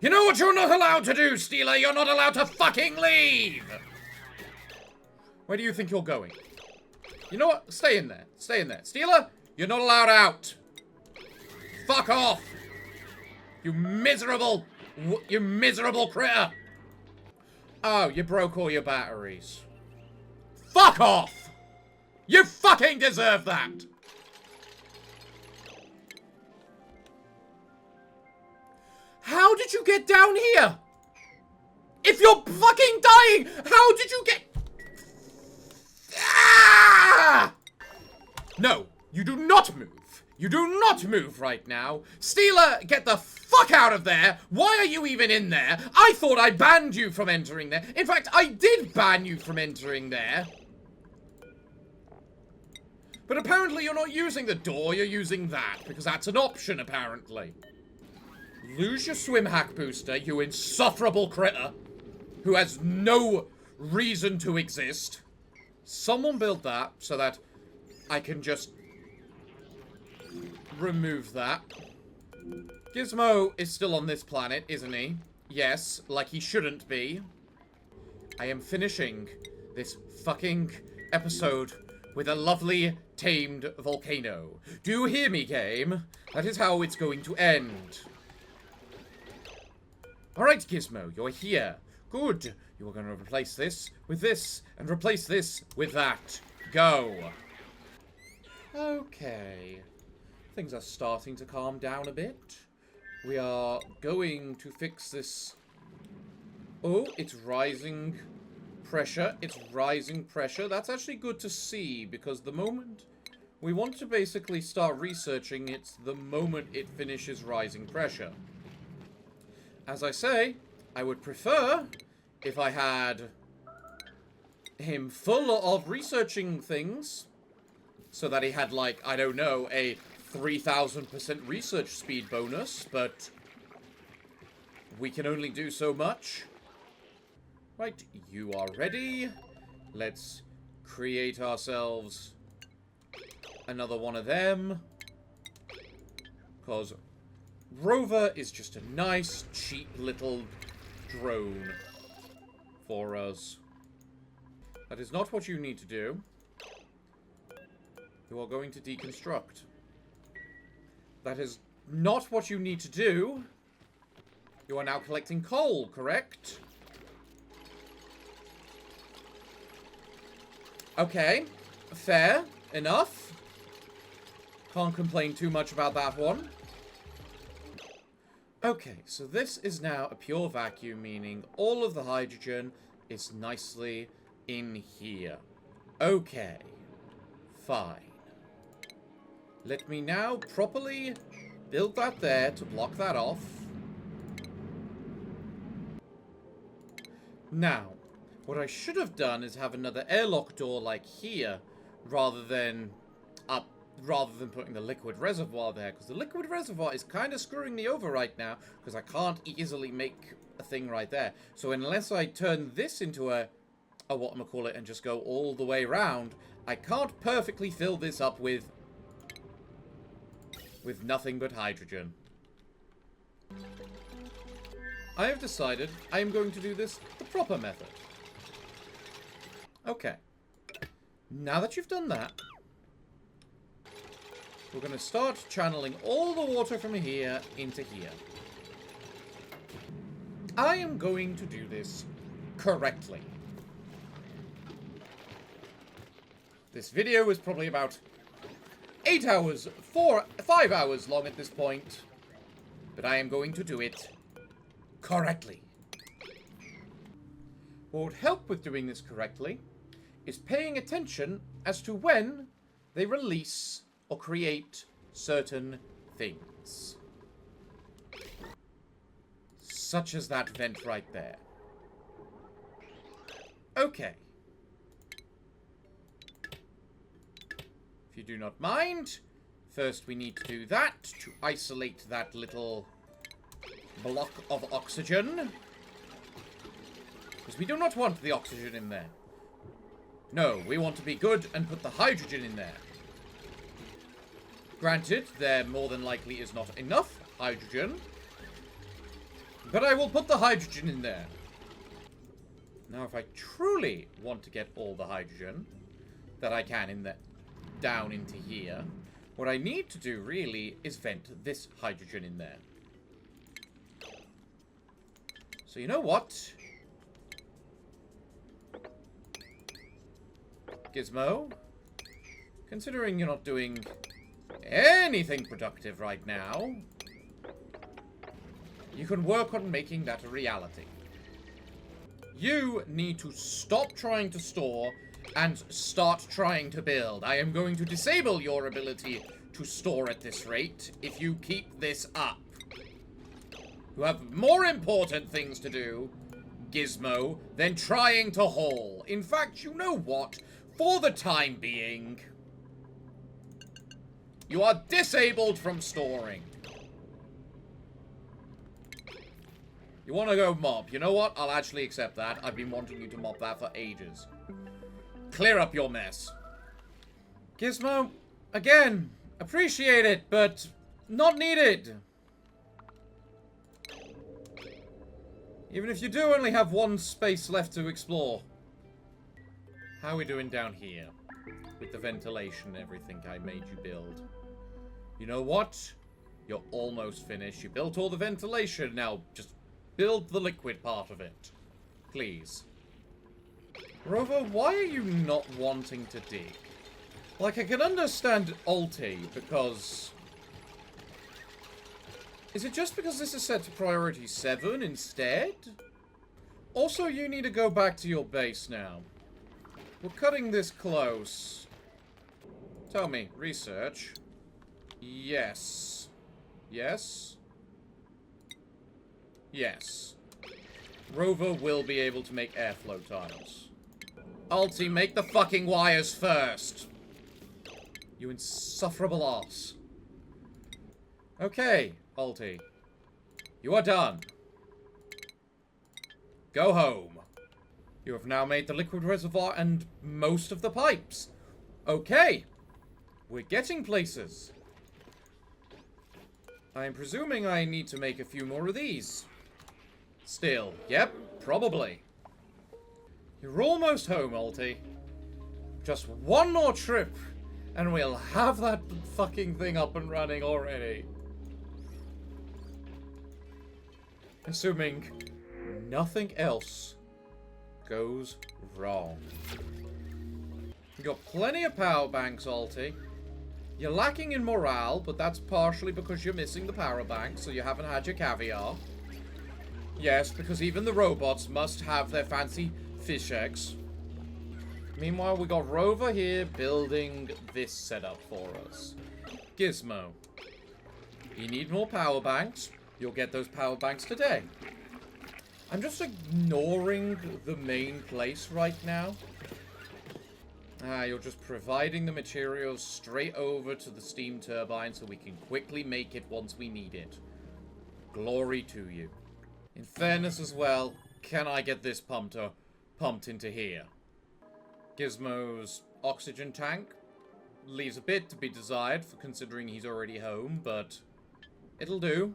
You know what you're not allowed to do, Steeler? You're not allowed to fucking leave! Where do you think you're going? You know what? Stay in there. Stay in there. Steeler, you're not allowed out. Fuck off! You miserable critter! Oh, you broke all your batteries. Fuck off! You fucking deserve that! How did you get down here? If you're fucking dying, how did you get... Ah! No, you do not move. You do not move right now. Steeler, get the fuck out of there. Why are you even in there? I thought I banned you from entering there. In fact, I did ban you from entering there. But apparently you're not using the door, you're using that, because that's an option, apparently. Lose your swim hack booster, you insufferable critter, who has no reason to exist. Someone built that so that I can just remove that. Gizmo is still on this planet, isn't he? Yes, like he shouldn't be. I am finishing this fucking episode with a lovely tamed volcano. Do you hear me, game? That is how it's going to end. Alright, Gizmo, you're here. Good. You are going to replace this with this, and replace this with that. Go. Okay. Things are starting to calm down a bit. We are going to fix this. Oh, it's rising pressure. It's rising pressure. That's actually good to see, because the moment we want to basically start researching, it's the moment it finishes rising pressure. As I say, I would prefer if I had him full of researching things, so that he had, like, I don't know, a 3,000% research speed bonus, but we can only do so much. Right, you are ready. Let's create ourselves another one of them, because Rover is just a nice, cheap little drone for us. That is not what you need to do. You are going to deconstruct. That is not what you need to do. You are now collecting coal, correct? Okay, fair enough. Can't complain too much about that one. Okay, so this is now a pure vacuum, meaning all of the hydrogen is nicely in here. Okay, fine. Let me now properly build that there to block that off. Now, what I should have done is have another airlock door like here, rather than putting the liquid reservoir there, because the liquid reservoir is kind of screwing me over right now, because I can't easily make a thing right there. So unless I turn this into a whatchamacallit and just go all the way around, I can't perfectly fill this up with nothing but hydrogen. I have decided I am going to do this the proper method. Okay. Now that you've done that, we're going to start channeling all the water from here into here. I am going to do this correctly. This video is probably about 5 hours long at this point, but I am going to do it correctly. What would help with doing this correctly is paying attention as to when they release or create certain things. Such as that vent right there. Okay. If you do not mind, first we need to do that to isolate that little block of oxygen. Because we do not want the oxygen in there. No, we want to be good and put the hydrogen in there. Granted, there more than likely is not enough hydrogen, but I will put the hydrogen in there. Now, if I truly want to get all the hydrogen that I can in there, down into here, what I need to do really is vent this hydrogen in there. So you know what? Gizmo, considering you're not doing anything productive right now, you can work on making that a reality. You need to stop trying to store and start trying to build. I am going to disable your ability to store at this rate if you keep this up. You have more important things to do, Gizmo, than trying to haul. In fact, you know what? For the time being, You are disabled from storing. You want to go mop. You know what? I'll actually accept that. I've been wanting you to mop that for ages. Clear up your mess. Gizmo, again, appreciate it, but not needed. Even if you do only have one space left to explore. How are we doing down here? With the ventilation and everything I made you build. You know what? You're almost finished. You built all the ventilation. Now, just build the liquid part of it. Please. Rover, why are you not wanting to dig? Like, I can understand Ulti, because... Is it just because this is set to priority 7 instead? Also, you need to go back to your base now. We're cutting this close. Tell me, research. Yes. Yes? Yes. Rover will be able to make airflow tiles. Ulti, make the fucking wires first. You insufferable arse. Okay, Ulti. You are done. Go home. You have now made the liquid reservoir and most of the pipes. Okay. We're getting places. I am presuming I need to make a few more of these. Still, yep, probably. You're almost home, Ulti. Just one more trip, and we'll have that fucking thing up and running already. Assuming nothing else goes wrong. You got plenty of power banks, Ulti. You're lacking in morale, but that's partially because you're missing the power bank, so you haven't had your caviar. Yes, because even the robots must have their fancy fish eggs. Meanwhile, we got Rover here building this setup for us. Gizmo. You need more power banks. You'll get those power banks today. I'm just ignoring the main place right now. You're just providing the materials straight over to the steam turbine so we can quickly make it once we need it. Glory to you. In fairness as well, can I get this pumped into here? Gizmo's oxygen tank leaves a bit to be desired for considering he's already home, but it'll do.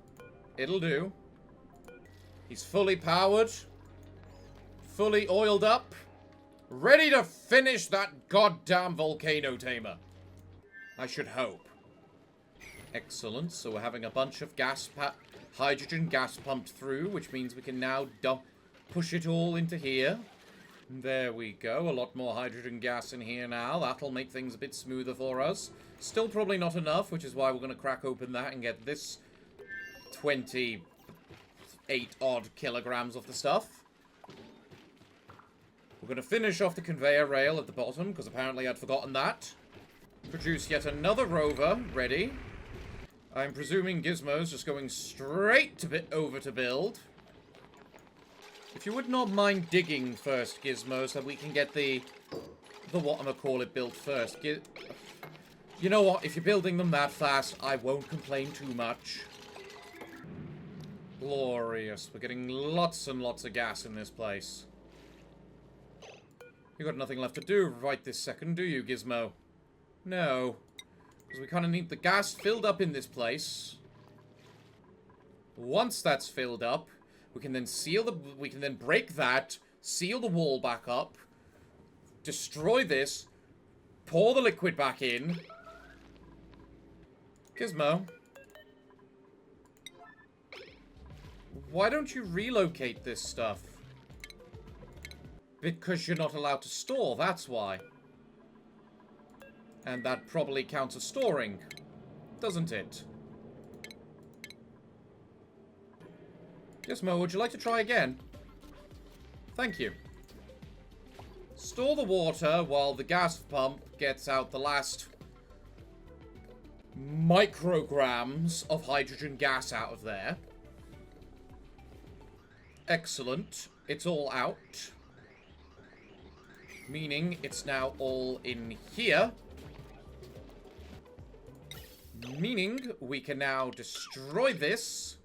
It'll do. He's fully powered, fully oiled up, ready to finish that goddamn volcano tamer. I should hope. Excellent. So we're having a bunch of hydrogen gas pumped through, which means we can now push it all into here. There we go. A lot more hydrogen gas in here now. That'll make things a bit smoother for us. Still probably not enough, which is why we're going to crack open that and get this 28 odd kilograms of the stuff. We're going to finish off the conveyor rail at the bottom, because apparently I'd forgotten that. Produce yet another rover, ready. I'm presuming Gizmo's just going straight over to build. If you would not mind digging first, Gizmo, so we can get the whatchamacallit built first. You know what? If you're building them that fast, I won't complain too much. Glorious. We're getting lots and lots of gas in this place. You got nothing left to do right this second, do you, Gizmo? No. Because we kind of need the gas filled up in this place. Once that's filled up, we can then break that, seal the wall back up, destroy this, pour the liquid back in. Gizmo. Why don't you relocate this stuff? Because you're not allowed to store, that's why. And that probably counts as storing, doesn't it? Gizmo, would you like to try again? Thank you. Store the water while the gas pump gets out the last micrograms of hydrogen gas out of there. Excellent. It's all out. Meaning it's now all in here. Meaning we can now destroy this.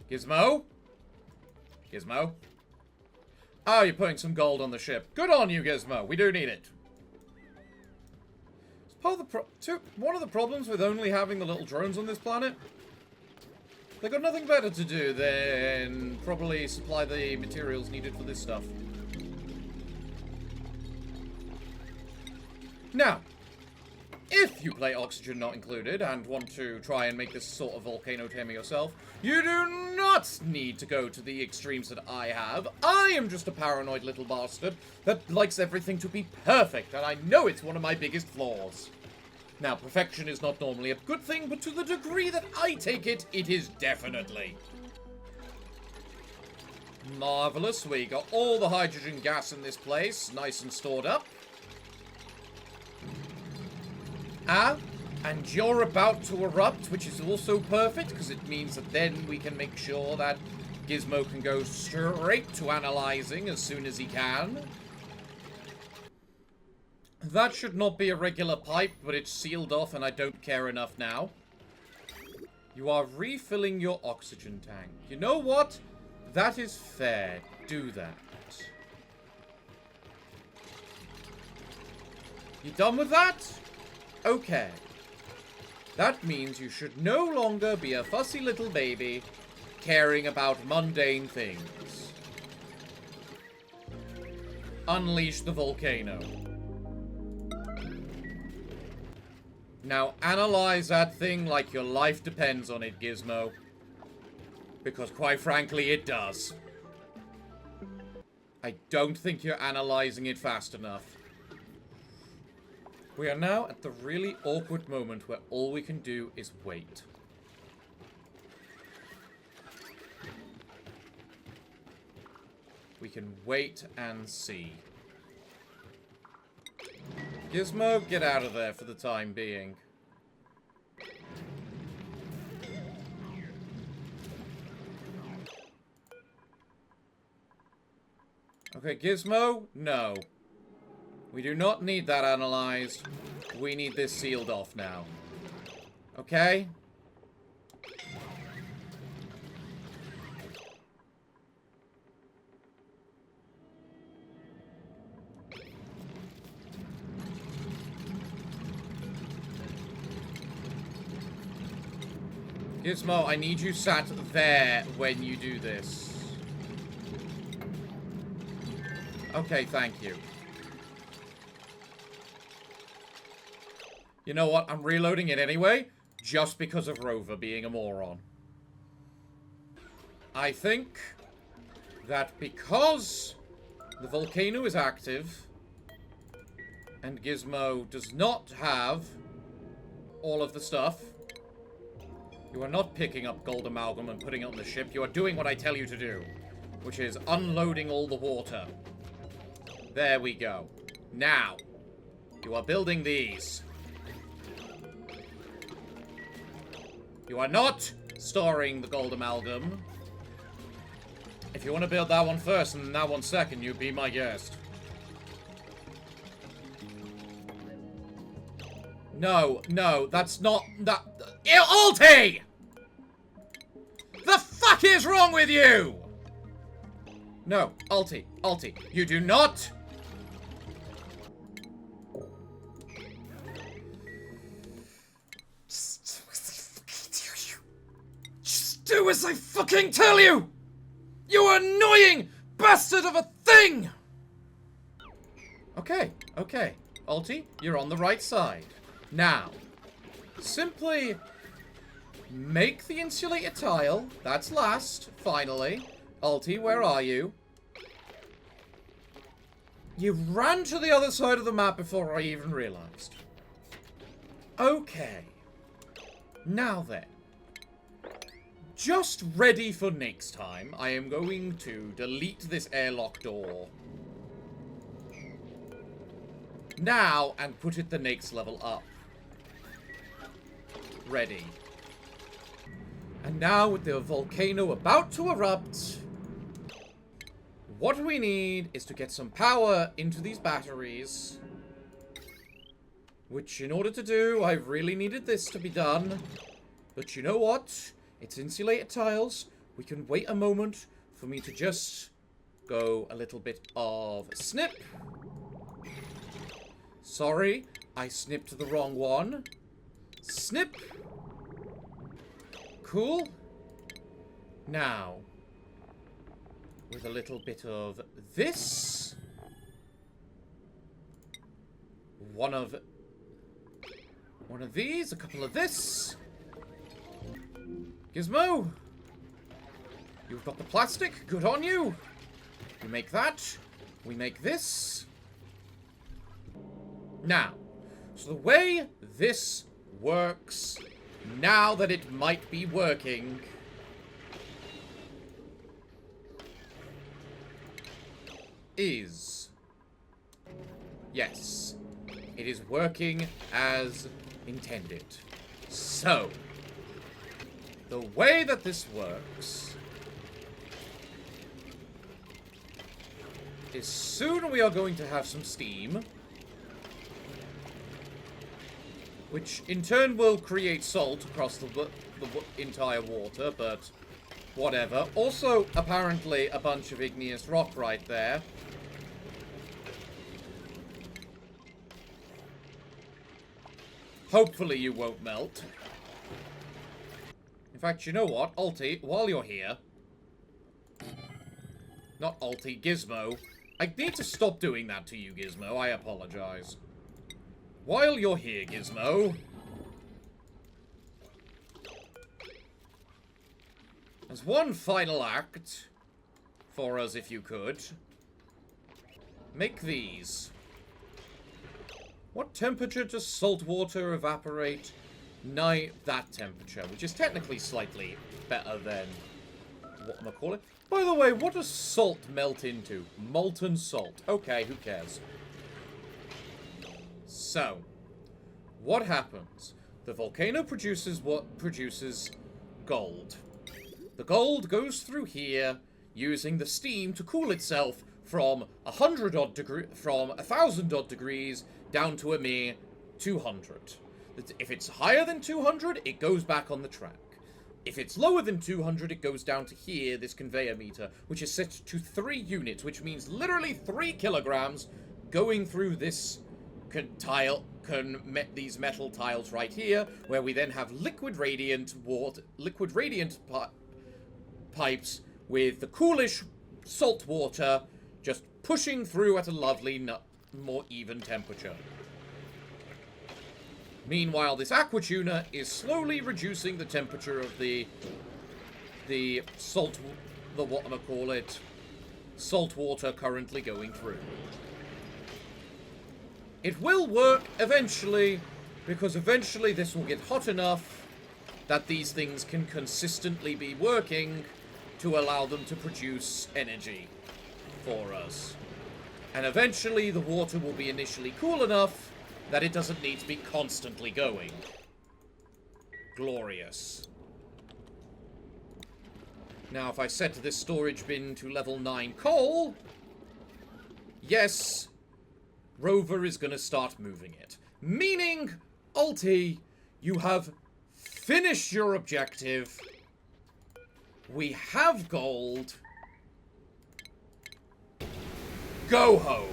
Gizmo? Gizmo? Oh, you're putting some gold on the ship. Good on you, Gizmo. We do need it. It's part of the one of the problems with only having the little drones on this planet. They've got nothing better to do than probably supply the materials needed for this stuff. Now, if you play Oxygen Not Included and want to try and make this sort of volcano tamer yourself, you do not need to go to the extremes that I have. I am just a paranoid little bastard that likes everything to be perfect, and I know it's one of my biggest flaws. Now, perfection is not normally a good thing, but to the degree that I take it, it is definitely. Marvelous. We got all the hydrogen gas in this place, nice and stored up. And you're about to erupt, which is also perfect, because it means that then we can make sure that Gizmo can go straight to analyzing as soon as he can. That should not be a regular pipe, but it's sealed off and I don't care enough now. You are refilling your oxygen tank. You know what? That is fair. Do that. You done with that? Okay. That means you should no longer be a fussy little baby caring about mundane things. Unleash the volcano. Now analyze that thing like your life depends on it, Gizmo. Because quite frankly, it does. I don't think you're analyzing it fast enough. We are now at the really awkward moment where all we can do is wait. We can wait and see. Gizmo, get out of there for the time being. Okay, Gizmo, no. We do not need that analyzed. We need this sealed off now. Okay? Gizmo, I need you sat there when you do this. Okay, thank you. You know what? I'm reloading it anyway, just because of Rover being a moron. I think that because the volcano is active, and Gizmo does not have all of the stuff, you are not picking up gold amalgam and putting it on the ship. You are doing what I tell you to do, which is unloading all the water. There we go. Now, you are building these. You are not storing the gold amalgam. If you want to build that one first and that one second, you be my guest. No, no, that's not that. Alti! The fuck is wrong with you? No, Alti, you do not. Just do as I fucking tell you! You annoying bastard of a thing! Okay, okay. Alti, you're on the right side. Now, simply make the insulator tile. That's last, finally. Alti, where are you? You ran to the other side of the map before I even realized. Okay. Now then. Just ready for next time, I am going to delete this airlock door. Now, and put it the next level up. Ready. And now, with the volcano about to erupt, what we need is to get some power into these batteries. Which, in order to do, I really needed this to be done. But you know what? It's insulated tiles. We can wait a moment for me to just go a little bit of snip. Sorry, I snipped the wrong one. Snip. Cool. Now, with a little bit of this. One of these, a couple of this. Gizmo, you've got the plastic. Good on you. We make that. We make this. Now, so the way this works, now that it might be working, is... Yes, it is working as intended. So, the way that this works is soon we are going to have some steam, which in turn will create salt across the entire water, but whatever. Also, apparently, a bunch of igneous rock right there. Hopefully you won't melt. In fact, you know what, Alti, while you're here... Not Alti, Gizmo. I need to stop doing that to you, Gizmo. I apologize. While you're here, Gizmo... As one final act for us, if you could. Make these. What temperature does salt water evaporate? Nigh that temperature, which is technically slightly better than what am I calling? By the way, what does salt melt into? Molten salt. Okay, who cares? So, what happens? The volcano produces what produces gold. The gold goes through here using the steam to cool itself from 1,000 odd degrees down to a mere 200. If it's higher than 200, it goes back on the track. If it's lower than 200, it goes down to here, this conveyor meter, which is set to 3 units, which means literally 3 kilograms going through this these metal tiles right here, where we then have liquid radiant pipes with the coolish salt water just pushing through at a lovely, more even temperature. Meanwhile, this aqua tuner is slowly reducing the temperature of the salt water currently going through. It will work eventually, because eventually this will get hot enough that these things can consistently be working to allow them to produce energy for us. And eventually the water will be initially cool enough that it doesn't need to be constantly going. Glorious. Now, if I set this storage bin to level 9 coal, yes, Rover is going to start moving it. Meaning, Alti, you have finished your objective. We have gold. Go home.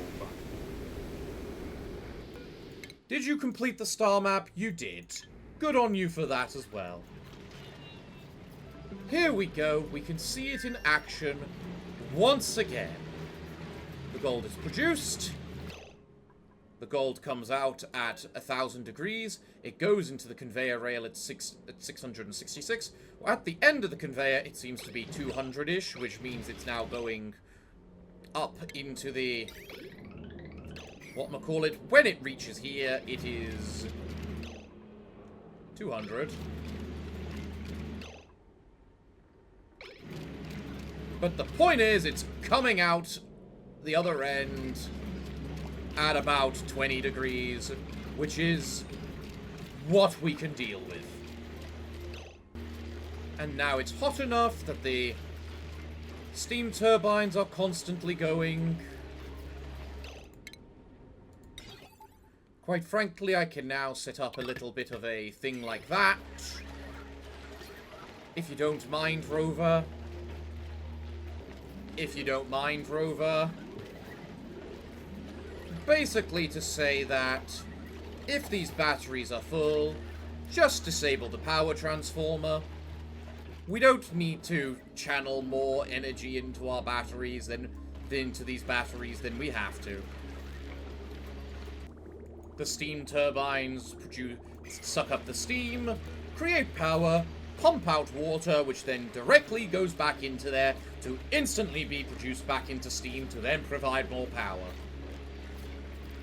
Did you complete the star map? You did. Good on you for that as well. Here we go. We can see it in action once again. The gold is produced. The gold comes out at 1,000 degrees. It goes into the conveyor rail at 666. At the end of the conveyor, it seems to be 200-ish, which means it's now going up into the... whatchamacallit. When it reaches here, it is 200. But the point is, it's coming out the other end at about 20 degrees, which is what we can deal with. And now it's hot enough that the steam turbines are constantly going. Quite frankly, I can now set up a little bit of a thing like that. If you don't mind, Rover. If you don't mind, Rover. Basically to say that if these batteries are full, just disable the power transformer. We don't need to channel more energy into our batteries than these batteries than we have to. The steam turbines suck up the steam, create power, pump out water, which then directly goes back into there to instantly be produced back into steam to then provide more power.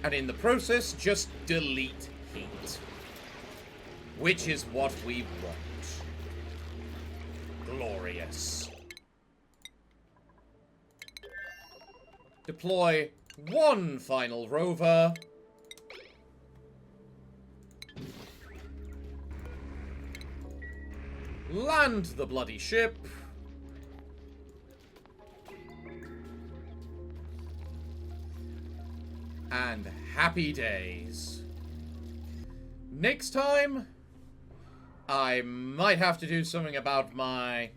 And in the process, just delete heat. Which is what we want. Glorious. Deploy one final rover. Land the bloody ship. And happy days. Next time, I might have to do something about my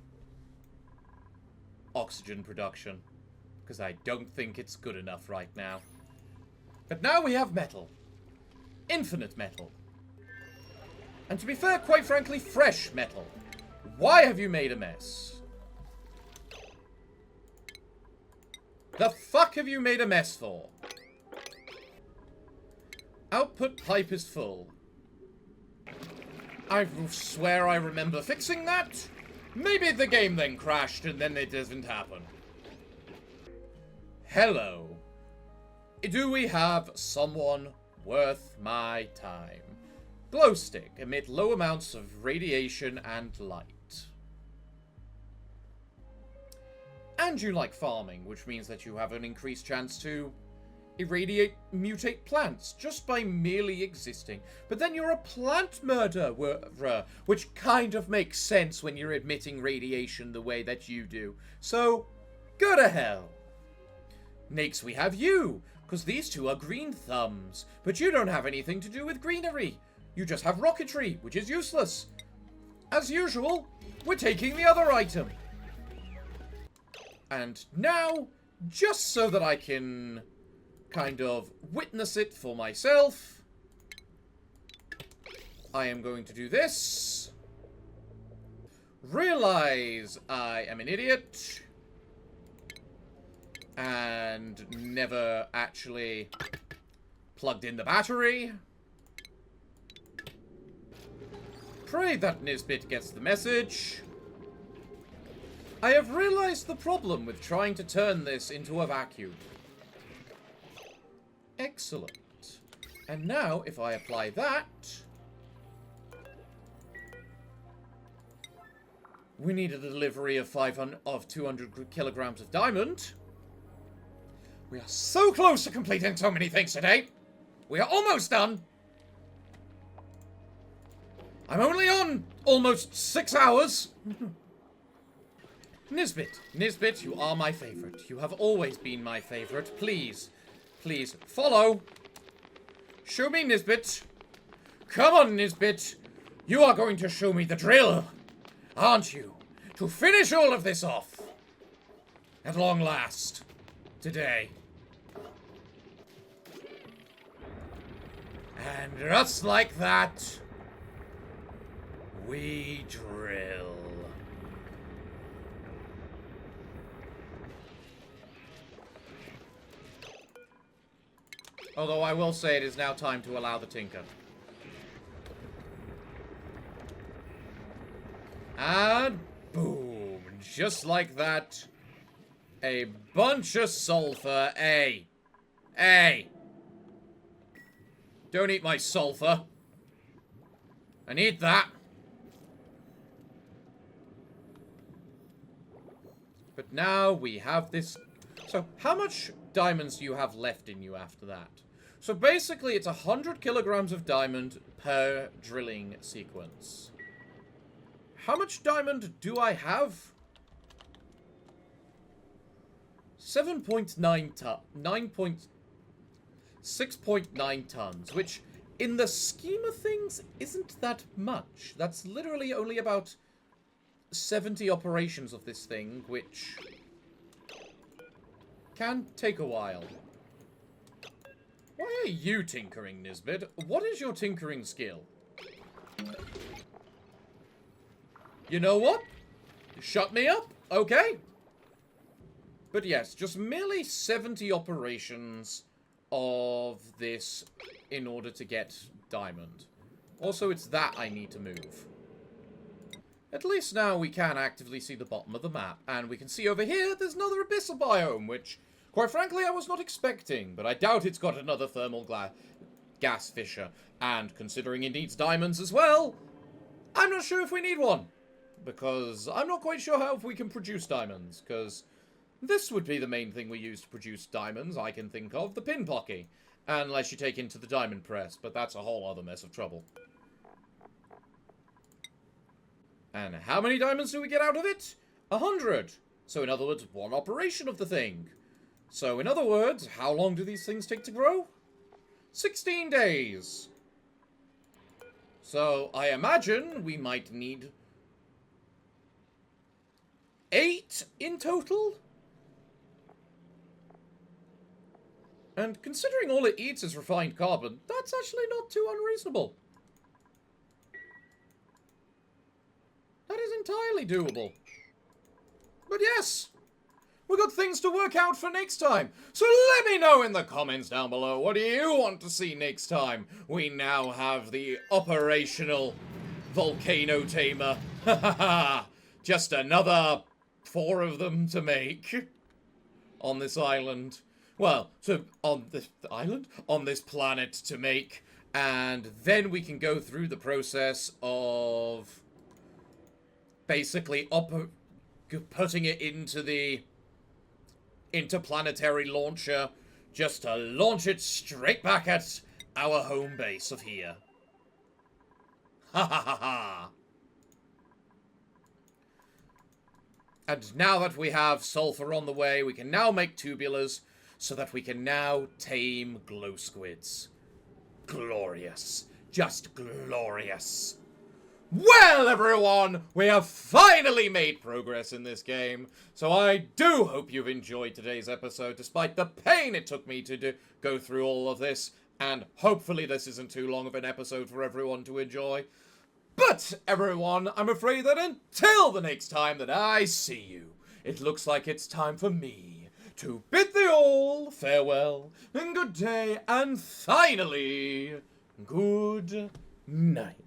oxygen production. Because I don't think it's good enough right now. But now we have metal. Infinite metal. And to be fair, quite frankly, fresh metal. Why have you made a mess? The fuck have you made a mess for? Output pipe is full. I swear I remember fixing that. Maybe the game then crashed and then it doesn't happen. Hello. Do we have someone worth my time? Glow stick. Emit low amounts of radiation and light. And you like farming, which means that you have an increased chance to mutate plants just by merely existing. But then you're a plant murderer, which kind of makes sense when you're emitting radiation the way that you do. So, go to hell. Next we have you, because these two are green thumbs. But you don't have anything to do with greenery. You just have rocketry, which is useless. As usual, we're taking the other item. And now, just so that I can kind of witness it for myself, I am going to do this. Realize I am an idiot. And never actually plugged in the battery. Pray that Nisbet gets the message. I have realized the problem with trying to turn this into a vacuum. Excellent. And now, if I apply that, we need a delivery of 200 kilograms of diamond. We are so close to completing so many things today. We are almost done. I'm only on almost 6 hours. Nisbet, you are my favorite. You have always been my favorite. Please, please, follow. Show me Nisbet. Come on, Nisbet. You are going to show me the drill, aren't you? To finish all of this off. At long last. Today. And just like that, we drill. Although I will say it is now time to allow the tinker. And boom. Just like that. A bunch of sulfur. Hey. Don't eat my sulfur. I need that. But now we have this. So how much diamonds do you have left in you after that? So basically it's 100 kilograms of diamond per drilling sequence. How much diamond do I have? 7.9 ton, 6.9 tons, which in the scheme of things, isn't that much. That's literally only about 70 operations of this thing, which can take a while. Why are you tinkering, Nisbet? What is your tinkering skill? You know what? Shut me up, okay? But yes, just merely 70 operations of this in order to get diamond. Also, it's that I need to move. At least now we can actively see the bottom of the map, and we can see over here there's another abyssal biome, which, quite frankly, I was not expecting, but I doubt it's got another thermal gas fissure. And considering it needs diamonds as well, I'm not sure if we need one. Because I'm not quite sure how we can produce diamonds, because this would be the main thing we use to produce diamonds I can think of, the pin pocky. Unless you take into the diamond press, but that's a whole other mess of trouble. And how many diamonds do we get out of it? 100. So in other words, one operation of the thing. So in other words, how long do these things take to grow? 16 days. So I imagine we might need 8 in total? And considering all it eats is refined carbon, that's actually not too unreasonable. That is entirely doable. But yes, we've got things to work out for next time. So let me know in the comments down below, what do you want to see next time? We now have the operational volcano tamer. Ha ha ha! Just another 4 of them to make on this island. Well, so on this island? On this planet to make. And then we can go through the process of basically putting it into the interplanetary launcher just to launch it straight back at our home base of here. Ha ha ha ha! And now that we have sulfur on the way, we can now make tubulars, so that we can now tame glow squids. Glorious. Just glorious. Well, everyone, we have finally made progress in this game. So I do hope you've enjoyed today's episode, despite the pain it took me to go through all of this. And hopefully this isn't too long of an episode for everyone to enjoy. But, everyone, I'm afraid that until the next time that I see you, it looks like it's time for me to bid thee all farewell, and good day, and finally, good night.